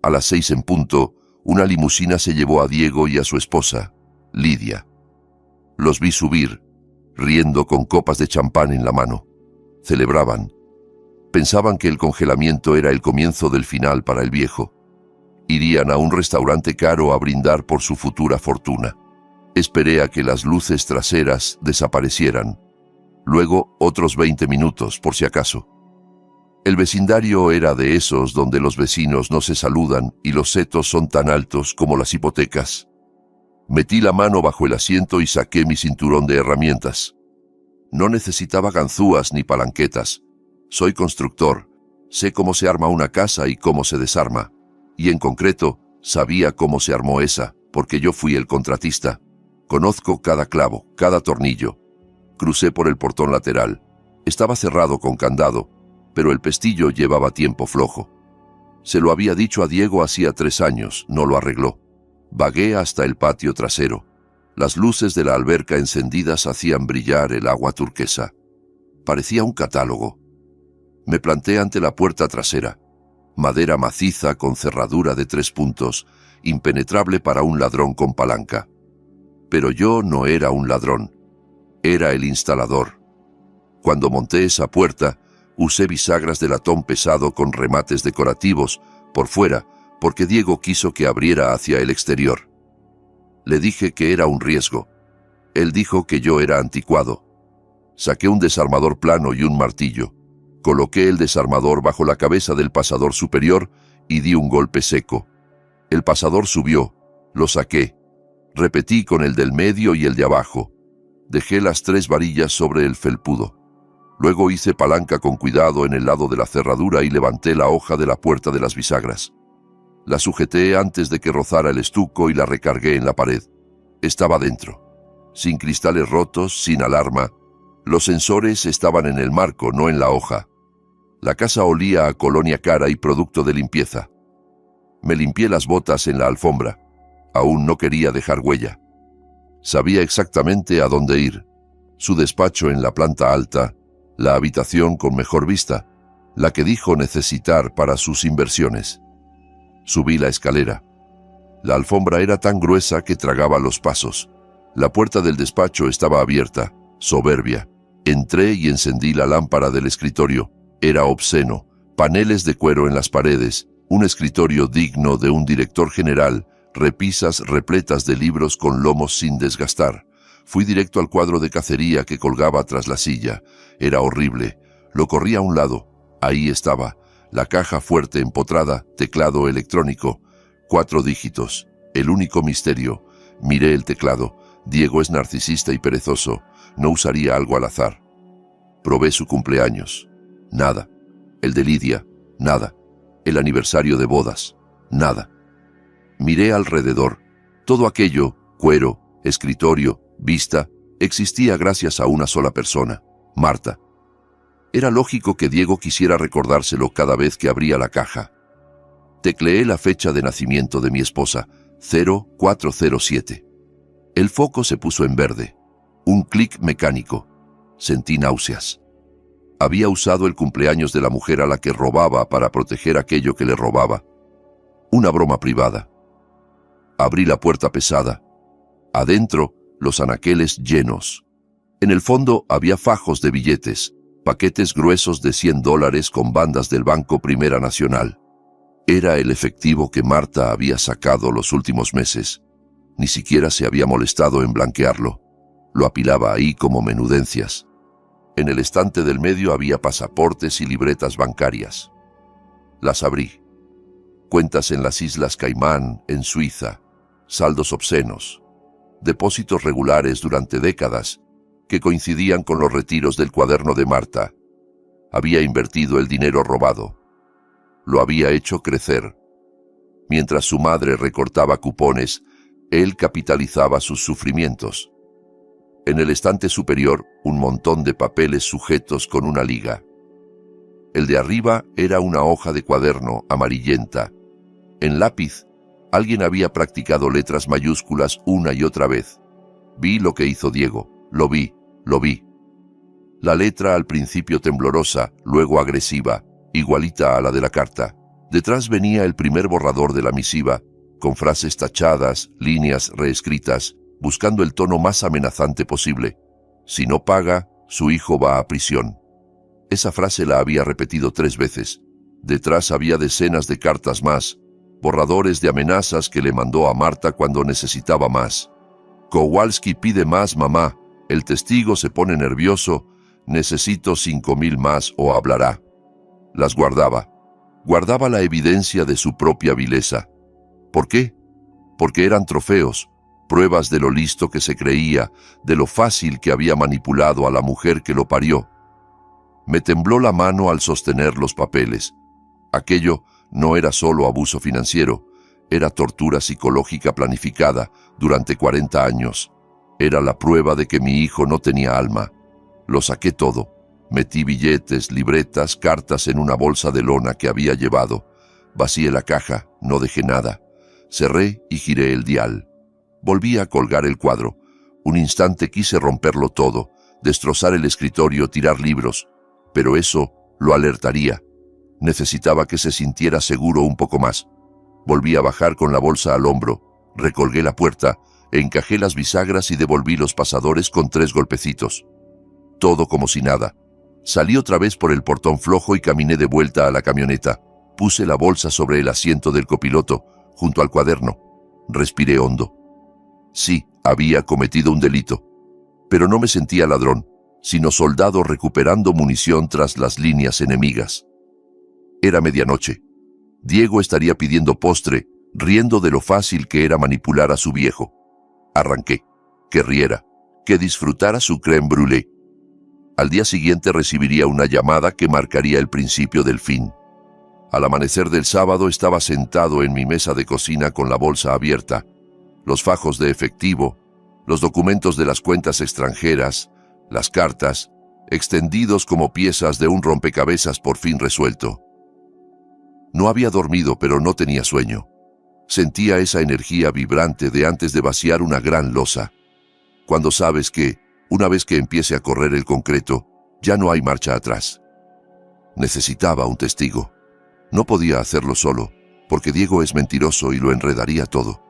A las 6 en punto, una limusina se llevó a Diego y a su esposa, Lidia. Los vi subir, riendo con copas de champán en la mano. Celebraban. Pensaban que el congelamiento era el comienzo del final para el viejo. Irían a un restaurante caro a brindar por su futura fortuna. Esperé a que las luces traseras desaparecieran. Luego otros 20 minutos, por si acaso. El vecindario era de esos donde los vecinos no se saludan y los setos son tan altos como las hipotecas. Metí la mano bajo el asiento y saqué mi cinturón de herramientas. No necesitaba ganzúas ni palanquetas. Soy constructor. Sé cómo se arma una casa y cómo se desarma. Y en concreto, sabía cómo se armó esa, porque yo fui el contratista. Conozco cada clavo, cada tornillo. Crucé por el portón lateral. Estaba cerrado con candado, pero el pestillo llevaba tiempo flojo. Se lo había dicho a Diego hacía 3 años, no lo arregló. Vagué hasta el patio trasero. Las luces de la alberca encendidas hacían brillar el agua turquesa. Parecía un catálogo. Me planté ante la puerta trasera. Madera maciza con cerradura de 3 puntos, impenetrable para un ladrón con palanca. Pero yo no era un ladrón. Era el instalador. Cuando monté esa puerta, usé bisagras de latón pesado con remates decorativos por fuera, porque Diego quiso que abriera hacia el exterior. Le dije que era un riesgo. Él dijo que yo era anticuado. Saqué un desarmador plano y un martillo. Coloqué el desarmador bajo la cabeza del pasador superior y di un golpe seco. El pasador subió. Lo saqué. Repetí con el del medio y el de abajo. Dejé las 3 varillas sobre el felpudo. Luego hice palanca con cuidado en el lado de la cerradura y levanté la hoja de la puerta de las bisagras. La sujeté antes de que rozara el estuco y la recargué en la pared. Estaba dentro. Sin cristales rotos, sin alarma. Los sensores estaban en el marco, no en la hoja. La casa olía a colonia cara y producto de limpieza. Me limpié las botas en la alfombra. Aún no quería dejar huella. Sabía exactamente a dónde ir. Su despacho en la planta alta, la habitación con mejor vista, la que dijo necesitar para sus inversiones. Subí la escalera. La alfombra era tan gruesa que tragaba los pasos. La puerta del despacho estaba abierta, soberbia. Entré y encendí la lámpara del escritorio. Era obsceno, paneles de cuero en las paredes, un escritorio digno de un director general, repisas repletas de libros con lomos sin desgastar. Fui directo al cuadro de cacería que colgaba tras la silla. Era horrible. Lo corrí a un lado. Ahí estaba. La caja fuerte empotrada, teclado electrónico. 4 dígitos. El único misterio. Miré el teclado. Diego es narcisista y perezoso. No usaría algo al azar. Probé su cumpleaños. Nada. El de Lidia. Nada. El aniversario de bodas. Nada. Miré alrededor. Todo aquello, cuero, escritorio, vista, existía gracias a una sola persona, Marta. Era lógico que Diego quisiera recordárselo cada vez que abría la caja. Tecleé la fecha de nacimiento de mi esposa, 0407. El foco se puso en verde. Un clic mecánico. Sentí náuseas. Había usado el cumpleaños de la mujer a la que robaba para proteger aquello que le robaba. Una broma privada. Abrí la puerta pesada. Adentro, los anaqueles llenos. En el fondo había fajos de billetes, paquetes gruesos de $100 con bandas del Banco Primera Nacional. Era el efectivo que Marta había sacado los últimos meses. Ni siquiera se había molestado en blanquearlo. Lo apilaba ahí como menudencias. En el estante del medio había pasaportes y libretas bancarias. Las abrí. Cuentas en las Islas Caimán, en Suiza. Saldos obscenos. Depósitos regulares durante décadas, que coincidían con los retiros del cuaderno de Marta. Había invertido el dinero robado. Lo había hecho crecer. Mientras su madre recortaba cupones, él capitalizaba sus sufrimientos. En el estante superior, un montón de papeles sujetos con una liga. El de arriba era una hoja de cuaderno amarillenta. En lápiz, alguien había practicado letras mayúsculas una y otra vez. Vi lo que hizo Diego. Lo vi. La letra al principio temblorosa, luego agresiva, igualita a la de la carta. Detrás venía el primer borrador de la misiva, con frases tachadas, líneas reescritas, buscando el tono más amenazante posible. Si no paga, su hijo va a prisión. Esa frase la había repetido 3 veces. Detrás había decenas de cartas más, borradores de amenazas que le mandó a Marta cuando necesitaba más. Kowalski pide más, mamá. El testigo se pone nervioso. Necesito 5,000 más o hablará. Las guardaba. Guardaba la evidencia de su propia vileza. ¿Por qué? Porque eran trofeos, pruebas de lo listo que se creía, de lo fácil que había manipulado a la mujer que lo parió. Me tembló la mano al sostener los papeles. Aquello no era solo abuso financiero, era tortura psicológica planificada durante 40 años. Era la prueba de que mi hijo no tenía alma. Lo saqué todo. Metí billetes, libretas, cartas en una bolsa de lona que había llevado. Vacié la caja, no dejé nada. Cerré y giré el dial. Volví a colgar el cuadro. Un instante quise romperlo todo, destrozar el escritorio, tirar libros, pero eso lo alertaría. Necesitaba que se sintiera seguro un poco más. Volví a bajar con la bolsa al hombro, recolgué la puerta, encajé las bisagras y devolví los pasadores con 3 golpecitos. Todo como si nada. Salí otra vez por el portón flojo y caminé de vuelta a la camioneta. Puse la bolsa sobre el asiento del copiloto, junto al cuaderno. Respiré hondo. Sí, había cometido un delito, pero no me sentía ladrón, sino soldado recuperando munición tras las líneas enemigas. Era medianoche. Diego estaría pidiendo postre, riendo de lo fácil que era manipular a su viejo. Arranqué. Que riera, que disfrutara su crème brûlée. Al día siguiente recibiría una llamada que marcaría el principio del fin. Al amanecer del sábado estaba sentado en mi mesa de cocina con la bolsa abierta, los fajos de efectivo, los documentos de las cuentas extranjeras, las cartas, extendidos como piezas de un rompecabezas por fin resuelto. No había dormido, pero no tenía sueño. Sentía esa energía vibrante de antes de vaciar una gran losa. Cuando sabes que, una vez que empiece a correr el concreto, ya no hay marcha atrás. Necesitaba un testigo. No podía hacerlo solo, porque Diego es mentiroso y lo enredaría todo.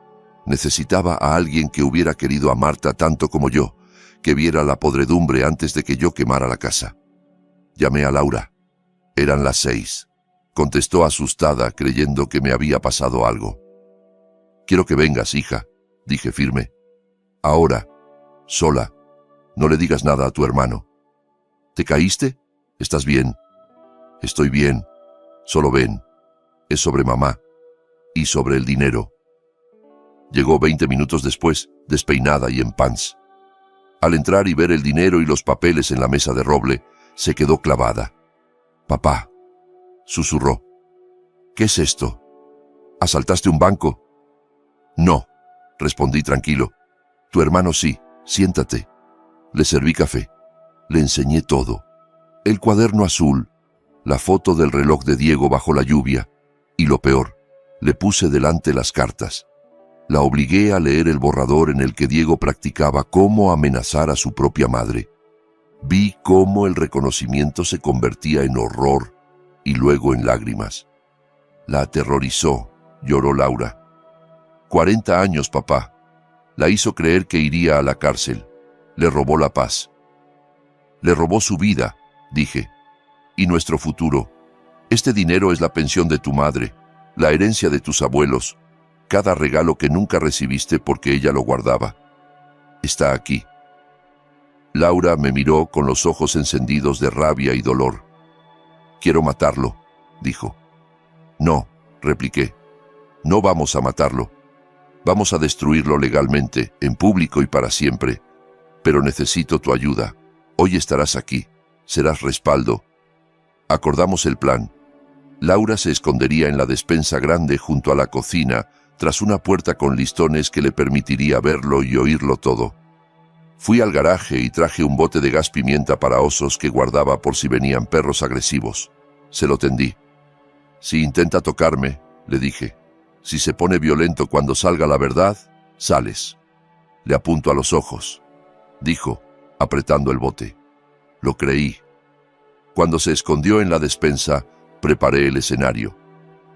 Necesitaba a alguien que hubiera querido a Marta tanto como yo, que viera la podredumbre antes de que yo quemara la casa. Llamé a Laura. Eran las 6. Contestó asustada, creyendo que me había pasado algo. «Quiero que vengas, hija», dije firme. «Ahora, sola. No le digas nada a tu hermano». «¿Te caíste? ¿Estás bien?» «Estoy bien. Solo ven. Es sobre mamá. Y sobre el dinero». Llegó 20 minutos después, despeinada y en pants. Al entrar y ver el dinero y los papeles en la mesa de roble, se quedó clavada. «Papá», susurró. «¿Qué es esto? ¿Asaltaste un banco?» «No», respondí tranquilo. «Tu hermano sí. Siéntate». Le serví café. Le enseñé todo. El cuaderno azul, la foto del reloj de Diego bajo la lluvia, y lo peor, le puse delante las cartas. La obligué a leer el borrador en el que Diego practicaba cómo amenazar a su propia madre. Vi cómo el reconocimiento se convertía en horror y luego en lágrimas. La aterrorizó, lloró Laura. 40 años, papá. La hizo creer que iría a la cárcel. Le robó la paz. Le robó su vida, dije. Y nuestro futuro. Este dinero es la pensión de tu madre, la herencia de tus abuelos, cada regalo que nunca recibiste porque ella lo guardaba. Está aquí». Laura me miró con los ojos encendidos de rabia y dolor. «Quiero matarlo», dijo. «No», repliqué. «No vamos a matarlo. Vamos a destruirlo legalmente, en público y para siempre. Pero necesito tu ayuda. Hoy estarás aquí. Serás respaldo». Acordamos el plan. Laura se escondería en la despensa grande junto a la cocina, tras una puerta con listones que le permitiría verlo y oírlo todo. Fui al garaje y traje un bote de gas pimienta para osos que guardaba por si venían perros agresivos. Se lo tendí. «Si intenta tocarme», le dije. «Si se pone violento cuando salga la verdad, sales». «Le apunto a los ojos», dijo, apretando el bote. Lo creí. Cuando se escondió en la despensa, preparé el escenario.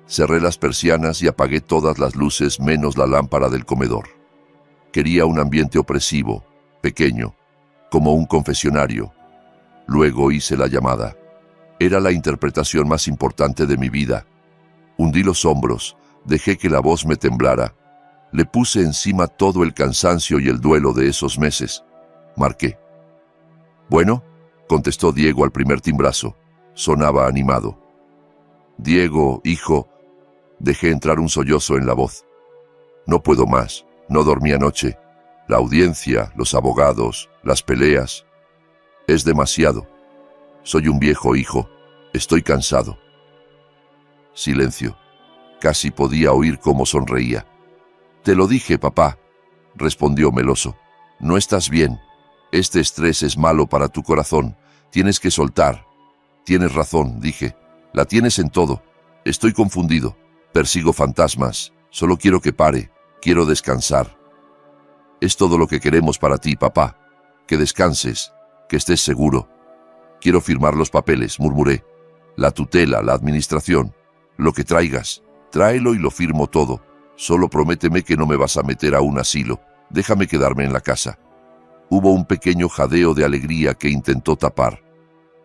Cerré las persianas y apagué todas las luces menos la lámpara del comedor. Quería un ambiente opresivo, pequeño, como un confesionario. Luego hice la llamada. Era la interpretación más importante de mi vida. Hundí los hombros, dejé que la voz me temblara. Le puse encima todo el cansancio y el duelo de esos meses. Marqué. «Bueno», contestó Diego al primer timbrazo. Sonaba animado. «Diego, hijo», dejé entrar un sollozo en la voz. «No puedo más. No dormí anoche. La audiencia, los abogados, las peleas. Es demasiado. Soy un viejo, hijo. Estoy cansado». Silencio. Casi podía oír cómo sonreía. «Te lo dije, papá», respondió meloso. «No estás bien. Este estrés es malo para tu corazón. Tienes que soltar. Tienes razón, dije. La tienes en todo. Estoy confundido. Persigo fantasmas. Solo quiero que pare. Quiero descansar. Es todo lo que queremos para ti, papá. Que descanses. Que estés seguro. Quiero firmar los papeles, murmuré. La tutela, la administración. Lo que traigas. Tráelo y lo firmo todo. Solo prométeme que no me vas a meter a un asilo. Déjame quedarme en la casa. Hubo un pequeño jadeo de alegría que intentó tapar.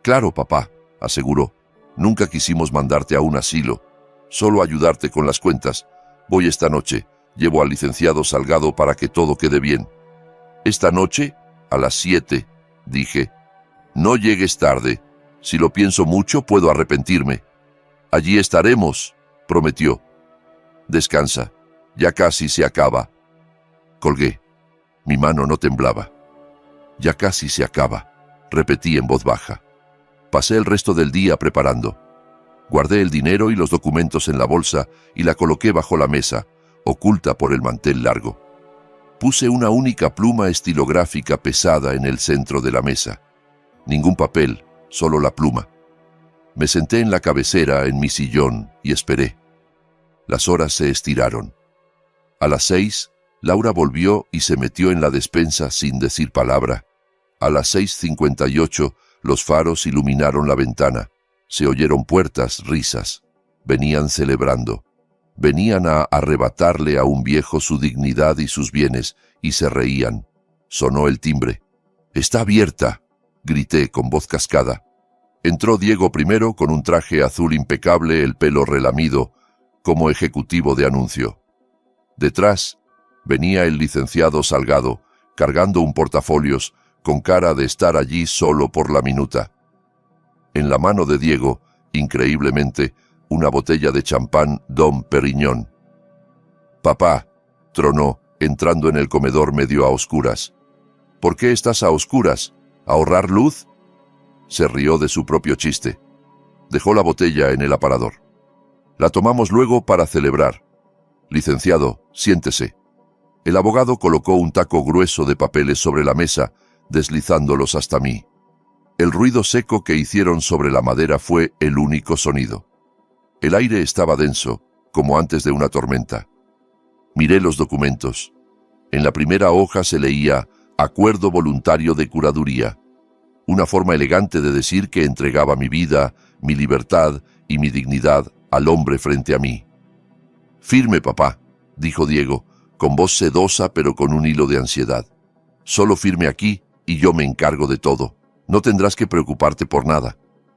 Claro, papá, aseguró. Nunca quisimos mandarte a un asilo. Solo ayudarte con las cuentas. Voy esta noche. Llevo al licenciado Salgado para que todo quede bien. ¿Esta noche? A las 7, dije. No llegues tarde. Si lo pienso mucho, puedo arrepentirme. Allí estaremos, prometió. Descansa. Ya casi se acaba. Colgué. Mi mano no temblaba. Ya casi se acaba, repetí en voz baja. Pasé el resto del día preparando. Guardé el dinero y los documentos en la bolsa y la coloqué bajo la mesa, oculta por el mantel largo. Puse una única pluma estilográfica pesada en el centro de la mesa. Ningún papel, solo la pluma. Me senté en la cabecera en mi sillón y esperé. Las horas se estiraron. A las 6, Laura volvió y se metió en la despensa sin decir palabra. A las 6:58, los faros iluminaron la ventana. Se oyeron puertas, risas. Venían celebrando. Venían a arrebatarle a un viejo su dignidad y sus bienes, y se reían. Sonó el timbre. «¡Está abierta!», grité con voz cascada. Entró Diego primero con un traje azul impecable, el pelo relamido, como ejecutivo de anuncio. Detrás venía el licenciado Salgado, cargando un portafolios, con cara de estar allí solo por la minuta. En la mano de Diego, increíblemente, una botella de champán Dom Perignon. «Papá», tronó, entrando en el comedor medio a oscuras. «¿Por qué estás a oscuras? ¿Ahorrar luz?». Se rió de su propio chiste. Dejó la botella en el aparador. «La tomamos luego para celebrar. Licenciado, siéntese». El abogado colocó un taco grueso de papeles sobre la mesa, deslizándolos hasta mí. El ruido seco que hicieron sobre la madera fue el único sonido. El aire estaba denso, como antes de una tormenta. Miré los documentos. En la primera hoja se leía «Acuerdo voluntario de curaduría», una forma elegante de decir que entregaba mi vida, mi libertad y mi dignidad al hombre frente a mí. «Firme, papá», dijo Diego, con voz sedosa pero con un hilo de ansiedad. «Solo firme aquí y yo me encargo de todo. No tendrás que preocuparte por nada.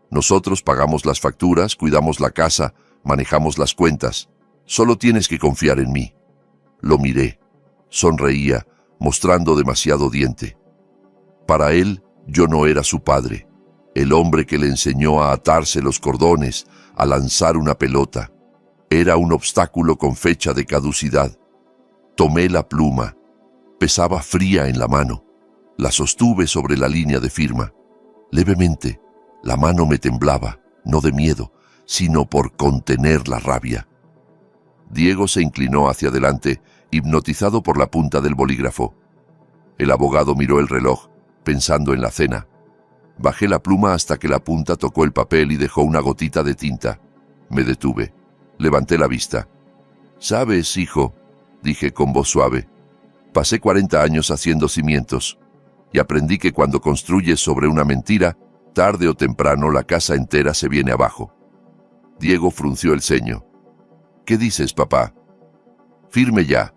Nosotros pagamos las facturas, cuidamos la casa, manejamos las cuentas. Solo tienes que confiar en mí». Lo miré. Sonreía, mostrando demasiado diente. Para él, yo no era su padre, el hombre que le enseñó a atarse los cordones, a lanzar una pelota. Era un obstáculo con fecha de caducidad. Tomé la pluma. Pesaba fría en la mano. La sostuve sobre la línea de firma. Levemente, la mano me temblaba, no de miedo, sino por contener la rabia. Diego se inclinó hacia adelante, hipnotizado por la punta del bolígrafo. El abogado miró el reloj, pensando en la cena. Bajé la pluma hasta que la punta tocó el papel y dejó una gotita de tinta. Me detuve. Levanté la vista. «Sabes, hijo», dije con voz suave, «pasé 40 años haciendo cimientos y aprendí que cuando construyes sobre una mentira, tarde o temprano la casa entera se viene abajo». Diego frunció el ceño. «¿Qué dices, papá?» «Firme ya».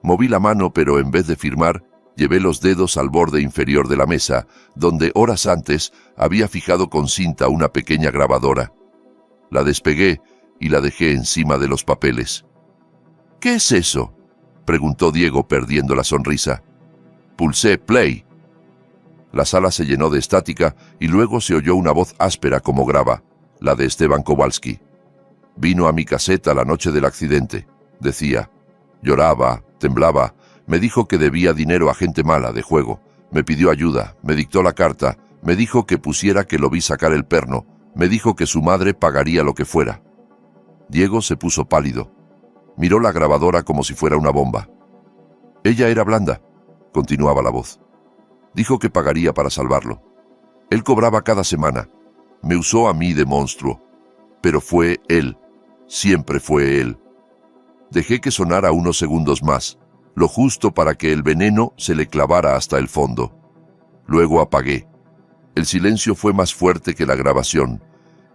Moví la mano, pero en vez de firmar, llevé los dedos al borde inferior de la mesa, donde horas antes había fijado con cinta una pequeña grabadora. La despegué y la dejé encima de los papeles. «¿Qué es eso?», preguntó Diego, perdiendo la sonrisa. Pulsé play. La sala se llenó de estática y luego se oyó una voz áspera como grava, la de Esteban Kowalski. «Vino a mi caseta la noche del accidente», decía. Lloraba, temblaba, me dijo que debía dinero a gente mala de juego, me pidió ayuda, me dictó la carta, me dijo que pusiera que lo vi sacar el perno, me dijo que su madre pagaría lo que fuera». Diego se puso pálido. Miró la grabadora como si fuera una bomba. «Ella era blanda», continuaba la voz. «Dijo que pagaría para salvarlo. Él cobraba cada semana. Me usó a mí de monstruo. Pero fue él. Siempre fue él. Dejé que sonara unos segundos más, lo justo para que el veneno se le clavara hasta el fondo. Luego apagué. El silencio fue más fuerte que la grabación.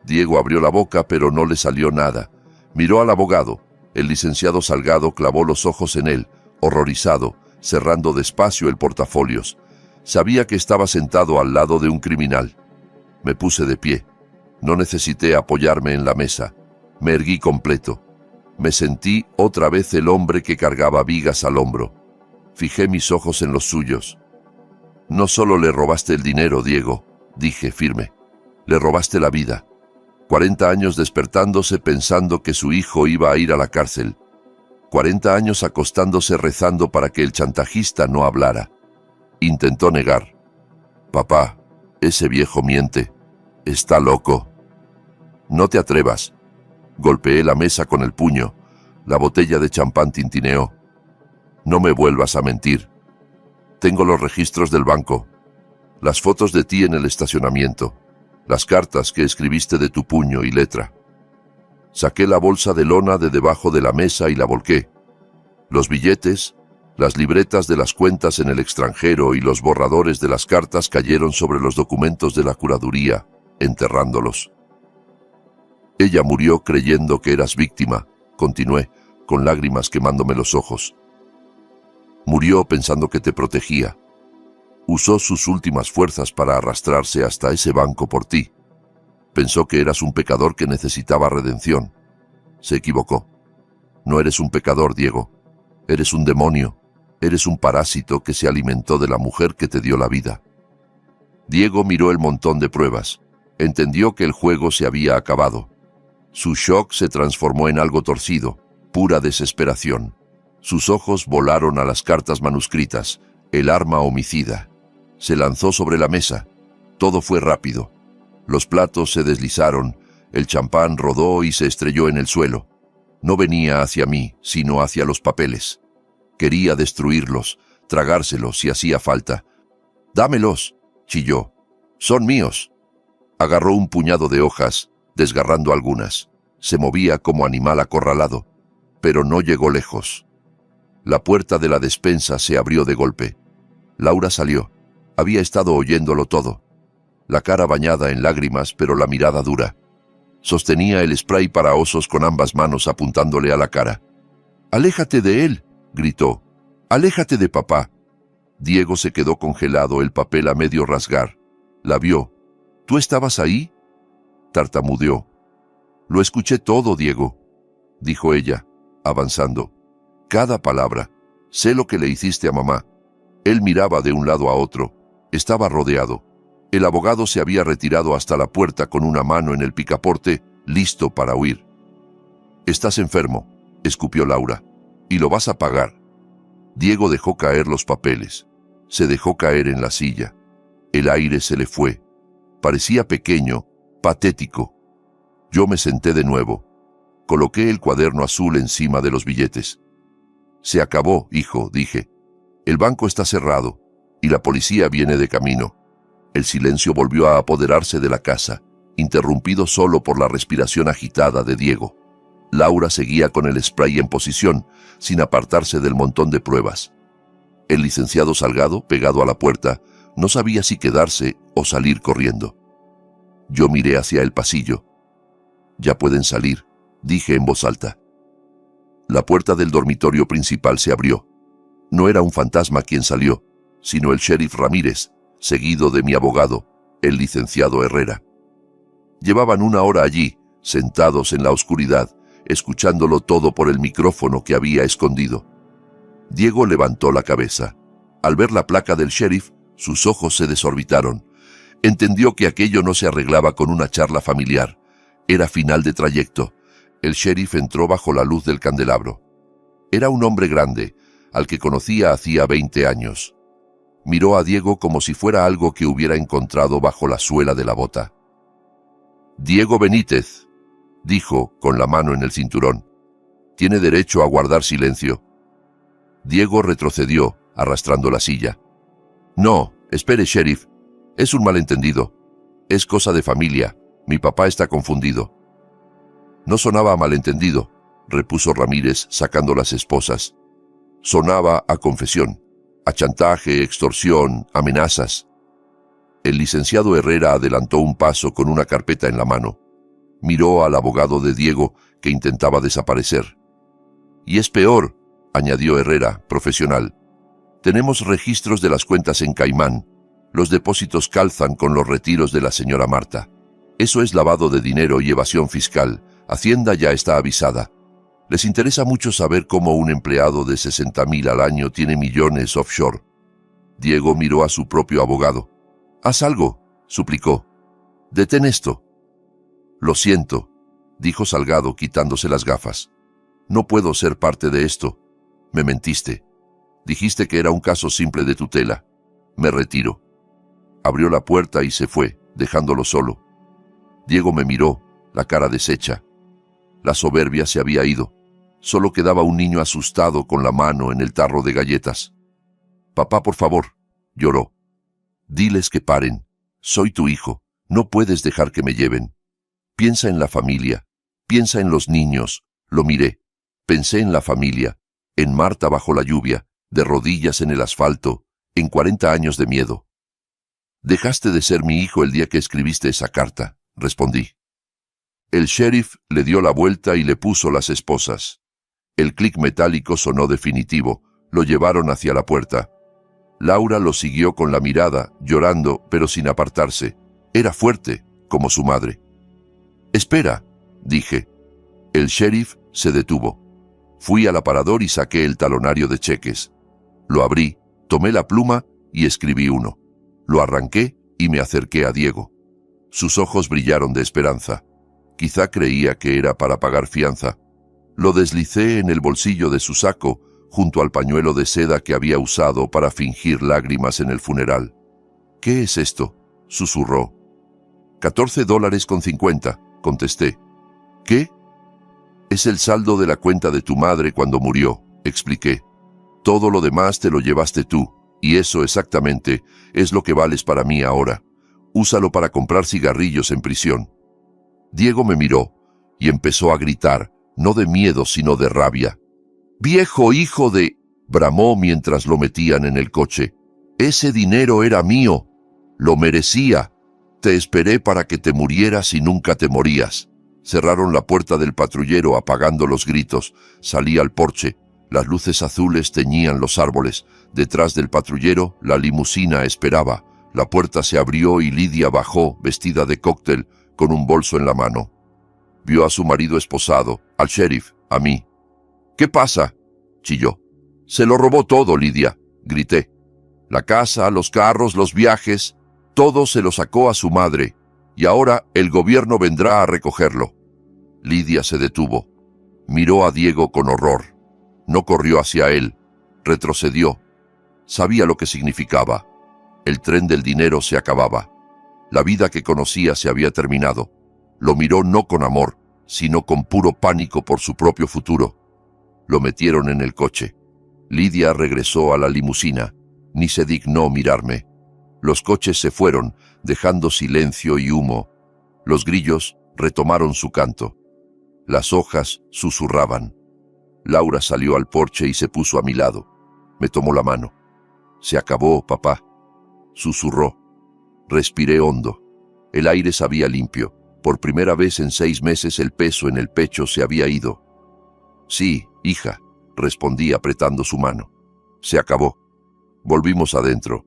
Diego abrió la boca, pero no le salió nada. Miró al abogado. El licenciado Salgado clavó los ojos en él, horrorizado, cerrando despacio el portafolios. Sabía que estaba sentado al lado de un criminal. Me puse de pie. No necesité apoyarme en la mesa. Me erguí completo. Me sentí otra vez el hombre que cargaba vigas al hombro. Fijé mis ojos en los suyos. No solo le robaste el dinero, Diego, dije firme. Le robaste la vida. 40 años despertándose pensando que su hijo iba a ir a la cárcel. 40 años acostándose rezando para que el chantajista no hablara. Intentó negar. Papá, ese viejo miente. Está loco. No te atrevas. Golpeé la mesa con el puño. La botella de champán tintineó. No me vuelvas a mentir. Tengo los registros del banco. Las fotos de ti en el estacionamiento. Las cartas que escribiste de tu puño y letra. Saqué la bolsa de lona de debajo de la mesa y la volqué. Los billetes, las libretas de las cuentas en el extranjero y los borradores de las cartas cayeron sobre los documentos de la curaduría, enterrándolos. Ella murió creyendo que eras víctima, continué, con lágrimas quemándome los ojos. Murió pensando que te protegía. Usó sus últimas fuerzas para arrastrarse hasta ese banco por ti. Pensó que eras un pecador que necesitaba redención. Se equivocó. No eres un pecador, Diego. Eres un demonio. Eres un parásito que se alimentó de la mujer que te dio la vida. Diego miró el montón de pruebas. Entendió que el juego se había acabado. Su shock se transformó en algo torcido, pura desesperación. Sus ojos volaron a las cartas manuscritas, el arma homicida. Se lanzó sobre la mesa. Todo fue rápido. Los platos se deslizaron, el champán rodó y se estrelló en el suelo. No venía hacia mí, sino hacia los papeles. Quería destruirlos, tragárselos si hacía falta. «¡Dámelos!», chilló. «¡Son míos!». Agarró un puñado de hojas, desgarrando algunas. Se movía como animal acorralado, pero no llegó lejos. La puerta de la despensa se abrió de golpe. Laura salió. Había estado oyéndolo todo. La cara bañada en lágrimas, pero la mirada dura. Sostenía el spray para osos con ambas manos apuntándole a la cara. «¡Aléjate de él!», gritó. «¡Aléjate de papá!». Diego se quedó congelado, el papel a medio rasgar. La vio. «¿Tú estabas ahí?», tartamudeó. «Lo escuché todo, Diego», dijo ella, avanzando. «Cada palabra. Sé lo que le hiciste a mamá». Él miraba de un lado a otro. Estaba rodeado. El abogado se había retirado hasta la puerta con una mano en el picaporte, listo para huir. «Estás enfermo», escupió Laura, «y lo vas a pagar». Diego dejó caer los papeles. Se dejó caer en la silla. El aire se le fue. Parecía pequeño, patético. Yo me senté de nuevo. Coloqué el cuaderno azul encima de los billetes. «Se acabó, hijo», dije. «El banco está cerrado y la policía viene de camino». El silencio volvió a apoderarse de la casa, interrumpido solo por la respiración agitada de Diego. Laura seguía con el spray en posición, sin apartarse del montón de pruebas. El licenciado Salgado, pegado a la puerta, no sabía si quedarse o salir corriendo. Yo miré hacia el pasillo. «Ya pueden salir», dije en voz alta. La puerta del dormitorio principal se abrió. No era un fantasma quien salió, sino el sheriff Ramírez, seguido de mi abogado, el licenciado Herrera. Llevaban 1 hora allí, sentados en la oscuridad, escuchándolo todo por el micrófono que había escondido. Diego levantó la cabeza. Al ver la placa del sheriff, sus ojos se desorbitaron. Entendió que aquello no se arreglaba con una charla familiar. Era final de trayecto. El sheriff entró bajo la luz del candelabro. Era un hombre grande, al que conocía hacía 20 años. Miró a Diego como si fuera algo que hubiera encontrado bajo la suela de la bota. «Diego Benítez», dijo, con la mano en el cinturón. «Tiene derecho a guardar silencio». Diego retrocedió, arrastrando la silla. «No, espere, sheriff. Es un malentendido. Es cosa de familia. Mi papá está confundido. No sonaba a malentendido, repuso Ramírez sacando las esposas. Sonaba a confesión, a chantaje, extorsión, amenazas. El licenciado Herrera adelantó un paso con una carpeta en la mano. Miró al abogado de Diego, que intentaba desaparecer. Y es peor, añadió Herrera, profesional. Tenemos registros de las cuentas en Caimán. Los depósitos calzan con los retiros de la señora Marta. Eso es lavado de dinero y evasión fiscal. Hacienda ya está avisada. Les interesa mucho saber cómo un empleado de 60.000 al año tiene millones offshore. Diego miró a su propio abogado. «Haz algo», suplicó. «Detén esto». «Lo siento», dijo Salgado quitándose las gafas. «No puedo ser parte de esto. Me mentiste. Dijiste que era un caso simple de tutela. Me retiro». Abrió la puerta y se fue, dejándolo solo. Diego me miró, la cara deshecha. La soberbia se había ido. Solo quedaba un niño asustado con la mano en el tarro de galletas. «Papá, por favor», lloró. «Diles que paren. Soy tu hijo. No puedes dejar que me lleven. Piensa en la familia. Piensa en los niños». Lo miré. Pensé en la familia, en Marta bajo la lluvia, de rodillas en el asfalto, en 40 años de miedo. «Dejaste de ser mi hijo el día que escribiste esa carta», respondí. El sheriff le dio la vuelta y le puso las esposas. El clic metálico sonó definitivo. Lo llevaron hacia la puerta. Laura lo siguió con la mirada, llorando, pero sin apartarse. Era fuerte, como su madre. «Espera», dije. El sheriff se detuvo. Fui al aparador y saqué el talonario de cheques. Lo abrí, tomé la pluma y escribí uno. Lo arranqué y me acerqué a Diego. Sus ojos brillaron de esperanza. Quizá creía que era para pagar fianza. Lo deslicé en el bolsillo de su saco, junto al pañuelo de seda que había usado para fingir lágrimas en el funeral. «¿Qué es esto?», susurró. $14.50, contesté. «¿Qué?». «Es el saldo de la cuenta de tu madre cuando murió», expliqué. «Todo lo demás te lo llevaste tú, y eso exactamente es lo que vales para mí ahora. Úsalo para comprar cigarrillos en prisión». Diego me miró y empezó a gritar, no de miedo sino de rabia. «¡Viejo hijo de...!», bramó mientras lo metían en el coche. «Ese dinero era mío. Lo merecía. Te esperé para que te murieras y nunca te morías». Cerraron la puerta del patrullero apagando los gritos. Salí al porche. Las luces azules teñían los árboles. Detrás del patrullero, la limusina esperaba. La puerta se abrió y Lidia bajó, vestida de cóctel, con un bolso en la mano. Vio a su marido esposado, al sheriff, a mí. «¿Qué pasa?», chilló. «Se lo robó todo, Lidia», grité. «La casa, los carros, los viajes, todo se lo sacó a su madre. Y ahora el gobierno vendrá a recogerlo». Lidia se detuvo. Miró a Diego con horror. No corrió hacia él. Retrocedió. Sabía lo que significaba. El tren del dinero se acababa. La vida que conocía se había terminado. Lo miró no con amor, sino con puro pánico por su propio futuro. Lo metieron en el coche. Lidia regresó a la limusina. Ni se dignó mirarme. Los coches se fueron, dejando silencio y humo. Los grillos retomaron su canto. Las hojas susurraban. Laura salió al porche y se puso a mi lado. Me tomó la mano. «Se acabó, papá», susurró. Respiré hondo. El aire sabía limpio. Por primera vez en 6 meses el peso en el pecho se había ido. «Sí, hija», respondí apretando su mano. «Se acabó». Volvimos adentro.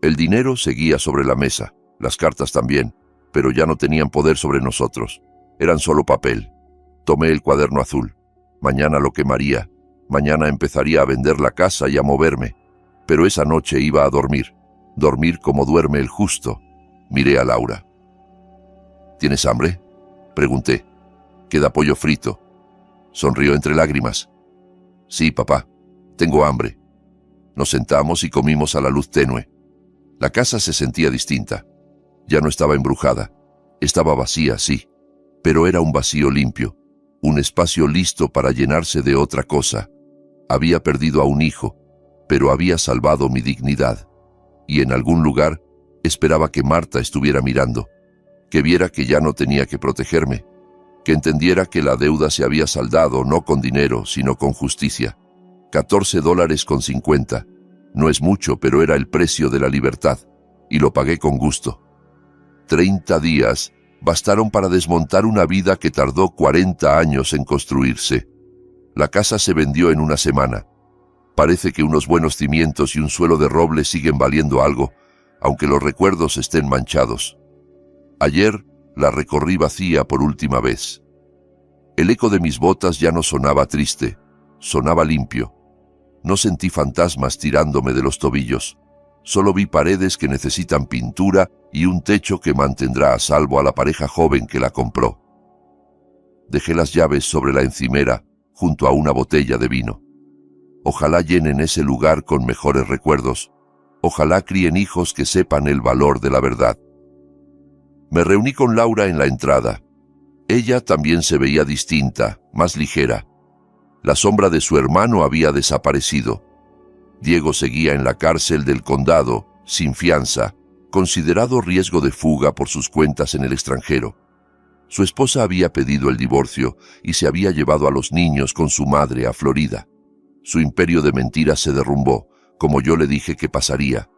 El dinero seguía sobre la mesa, las cartas también, pero ya no tenían poder sobre nosotros. Eran solo papel. Tomé el cuaderno azul. Mañana lo quemaría. Mañana empezaría a vender la casa y a moverme. Pero esa noche iba a dormir. Dormir como duerme el justo. Miré a Laura. «¿Tienes hambre?», pregunté. «Queda pollo frito». Sonrió entre lágrimas. «Sí, papá, tengo hambre». Nos sentamos y comimos a la luz tenue. La casa se sentía distinta. Ya no estaba embrujada. Estaba vacía, sí, pero era un vacío limpio, un espacio listo para llenarse de otra cosa. Había perdido a un hijo, pero había salvado mi dignidad. Y en algún lugar esperaba que Marta estuviera mirando. que viera que ya no tenía que protegerme, que entendiera que la deuda se había saldado no con dinero, sino con justicia. $14.50. No es mucho, pero era el precio de la libertad, y lo pagué con gusto. 30 días bastaron para desmontar una vida que tardó 40 años en construirse. La casa se vendió en una semana. Parece que unos buenos cimientos y un suelo de roble siguen valiendo algo, aunque los recuerdos estén manchados. Ayer la recorrí vacía por última vez. El eco de mis botas ya no sonaba triste, sonaba limpio. No sentí fantasmas tirándome de los tobillos. Solo vi paredes que necesitan pintura y un techo que mantendrá a salvo a la pareja joven que la compró. Dejé las llaves sobre la encimera, junto a una botella de vino. Ojalá llenen ese lugar con mejores recuerdos. Ojalá críen hijos que sepan el valor de la verdad. Me reuní con Laura en la entrada. Ella también se veía distinta, más ligera. La sombra de su hermano había desaparecido. Diego seguía en la cárcel del condado, sin fianza, considerado riesgo de fuga por sus cuentas en el extranjero. Su esposa había pedido el divorcio y se había llevado a los niños con su madre a Florida. Su imperio de mentiras se derrumbó, como yo le dije que pasaría.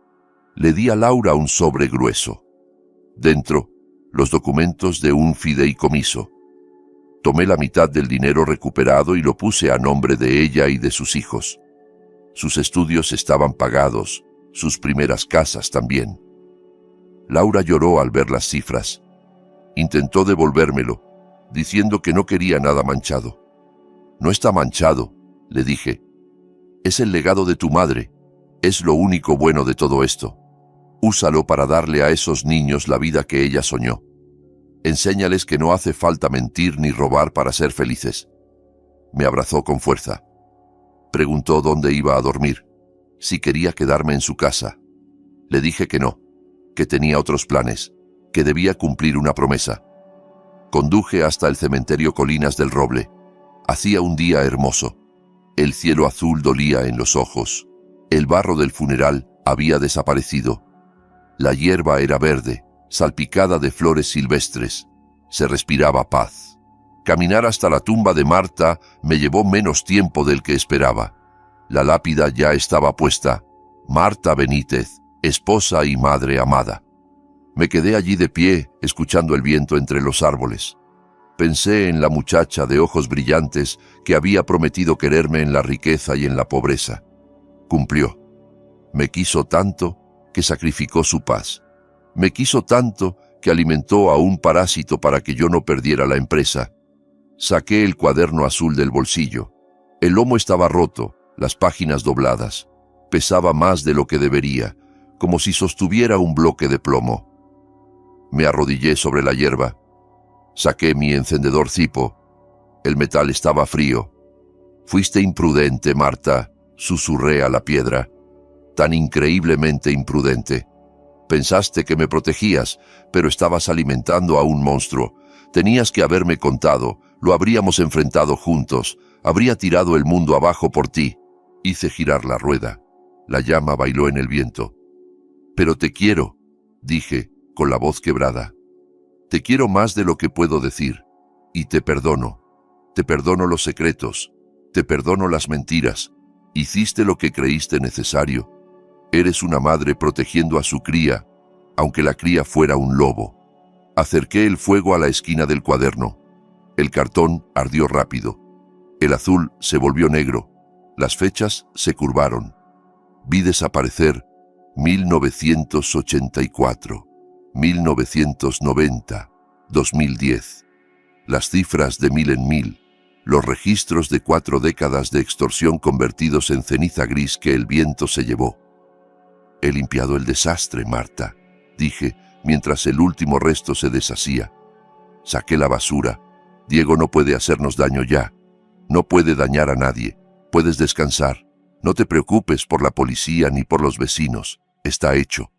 Le di a Laura un sobre grueso. Dentro, los documentos de un fideicomiso. Tomé la mitad del dinero recuperado y lo puse a nombre de ella y de sus hijos. Sus estudios estaban pagados, sus primeras casas también. Laura lloró al ver las cifras. Intentó devolvérmelo, diciendo que no quería nada manchado. No está manchado, le dije. Es el legado de tu madre. Es lo único bueno de todo esto. Úsalo para darle a esos niños la vida que ella soñó. Enséñales que no hace falta mentir ni robar para ser felices. Me abrazó con fuerza. Preguntó dónde iba a dormir, si quería quedarme en su casa. Le dije que no, que tenía otros planes, que debía cumplir una promesa. Conduje hasta el cementerio Colinas del Roble. Hacía un día hermoso. El cielo azul dolía en los ojos. El barro del funeral había desaparecido. La hierba era verde, salpicada de flores silvestres. Se respiraba paz. Caminar hasta la tumba de Marta me llevó menos tiempo del que esperaba. La lápida ya estaba puesta. Marta Benítez, esposa y madre amada. Me quedé allí de pie, escuchando el viento entre los árboles. Pensé en la muchacha de ojos brillantes que había prometido quererme en la riqueza y en la pobreza. Cumplió. Me quiso tanto que sacrificó su paz. Me quiso tanto que alimentó a un parásito para que yo no perdiera la empresa. Saqué el cuaderno azul del bolsillo. El lomo estaba roto, las páginas dobladas. Pesaba más de lo que debería, como si sostuviera un bloque de plomo. Me arrodillé sobre la hierba. Saqué mi encendedor cipo. El metal estaba frío. Fuiste imprudente, Marta, susurré a la piedra. Tan increíblemente imprudente. Pensaste que me protegías, pero estabas alimentando a un monstruo. Tenías que haberme contado, lo habríamos enfrentado juntos, habría tirado el mundo abajo por ti. Hice girar la rueda. La llama bailó en el viento. Pero te quiero, dije, con la voz quebrada. Te quiero más de lo que puedo decir, y te perdono. Te perdono los secretos, te perdono las mentiras. Hiciste lo que creíste necesario. Eres una madre protegiendo a su cría, aunque la cría fuera un lobo. Acerqué el fuego a la esquina del cuaderno. El cartón ardió rápido. El azul se volvió negro. Las fechas se curvaron. Vi desaparecer 1984, 1990, 2010. Las cifras de 1000 en 1000. Los registros de 4 décadas de extorsión convertidos en ceniza gris que el viento se llevó. He limpiado el desastre, Marta, dije, mientras el último resto se deshacía. Saqué la basura. Diego no puede hacernos daño ya. No puede dañar a nadie. Puedes descansar. No te preocupes por la policía ni por los vecinos. Está hecho.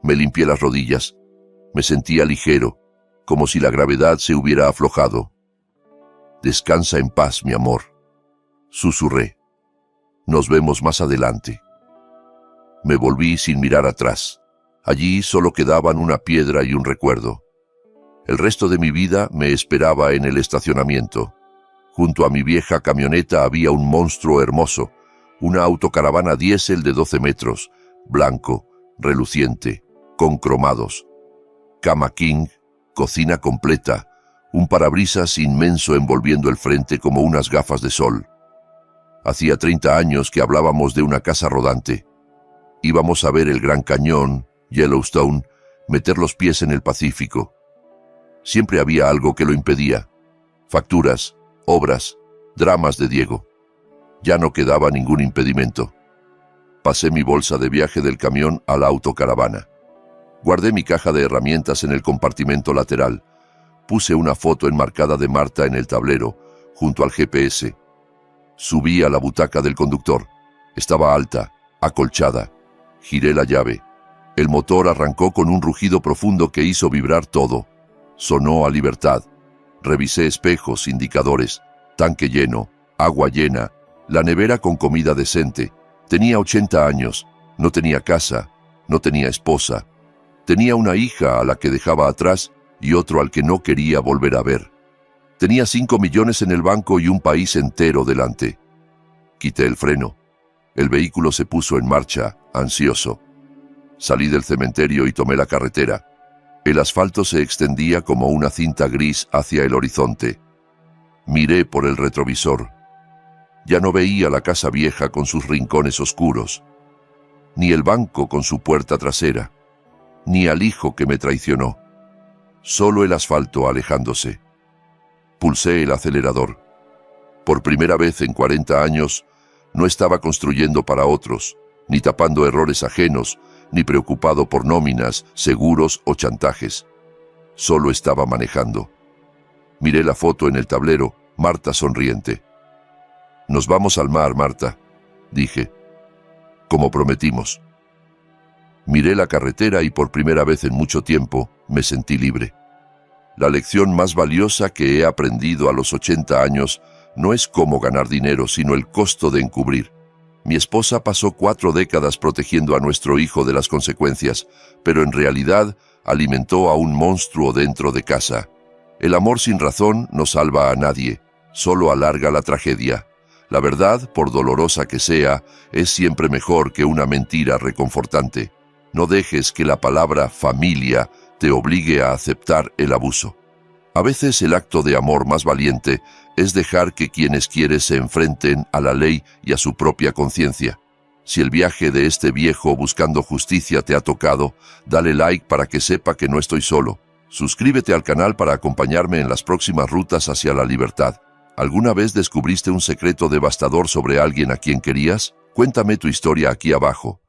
Me limpié las rodillas. Me sentía ligero, como si la gravedad se hubiera aflojado. Descansa en paz, mi amor. Susurré. Nos vemos más adelante. Me volví sin mirar atrás. Allí solo quedaban una piedra y un recuerdo. El resto de mi vida me esperaba en el estacionamiento. Junto a mi vieja camioneta había un monstruo hermoso, una autocaravana diésel de 12 metros, blanco, reluciente, con cromados. Cama king, cocina completa, un parabrisas inmenso envolviendo el frente como unas gafas de sol. Hacía 30 años que hablábamos de una casa rodante. Íbamos a ver el Gran Cañón, Yellowstone, meter los pies en el Pacífico. Siempre había algo que lo impedía. Facturas, obras, dramas de Diego. Ya no quedaba ningún impedimento. Pasé mi bolsa de viaje del camión a la autocaravana. Guardé mi caja de herramientas en el compartimento lateral. Puse una foto enmarcada de Marta en el tablero, junto al GPS. Subí a la butaca del conductor. Estaba alta, acolchada. Giré la llave. El motor arrancó con un rugido profundo que hizo vibrar todo. Sonó a libertad. Revisé espejos, indicadores, tanque lleno, agua llena, la nevera con comida decente. Tenía 80 años, no tenía casa, no tenía esposa. Tenía una hija a la que dejaba atrás y otro al que no quería volver a ver. Tenía 5 millones en el banco y un país entero delante. Quité el freno. El vehículo se puso en marcha, ansioso. Salí del cementerio y tomé la carretera. El asfalto se extendía como una cinta gris hacia el horizonte. Miré por el retrovisor. Ya no veía la casa vieja con sus rincones oscuros, ni el banco con su puerta trasera, ni al hijo que me traicionó. Solo el asfalto alejándose. Pulsé el acelerador. Por primera vez en 40 años, no estaba construyendo para otros, ni tapando errores ajenos, ni preocupado por nóminas, seguros o chantajes. Solo estaba manejando. Miré la foto en el tablero, Marta sonriente. «Nos vamos al mar, Marta», dije, como prometimos. Miré la carretera y por primera vez en mucho tiempo me sentí libre. La lección más valiosa que he aprendido a los 80 años no es cómo ganar dinero, sino el costo de encubrir. Mi esposa pasó 4 décadas protegiendo a nuestro hijo de las consecuencias, pero en realidad alimentó a un monstruo dentro de casa. El amor sin razón no salva a nadie, solo alarga la tragedia. La verdad, por dolorosa que sea, es siempre mejor que una mentira reconfortante. No dejes que la palabra familia te obligue a aceptar el abuso. A veces el acto de amor más valiente es dejar que quienes quieres se enfrenten a la ley y a su propia conciencia. Si el viaje de este viejo buscando justicia te ha tocado, dale like para que sepa que no estoy solo. Suscríbete al canal para acompañarme en las próximas rutas hacia la libertad. ¿Alguna vez descubriste un secreto devastador sobre alguien a quien querías? Cuéntame tu historia aquí abajo.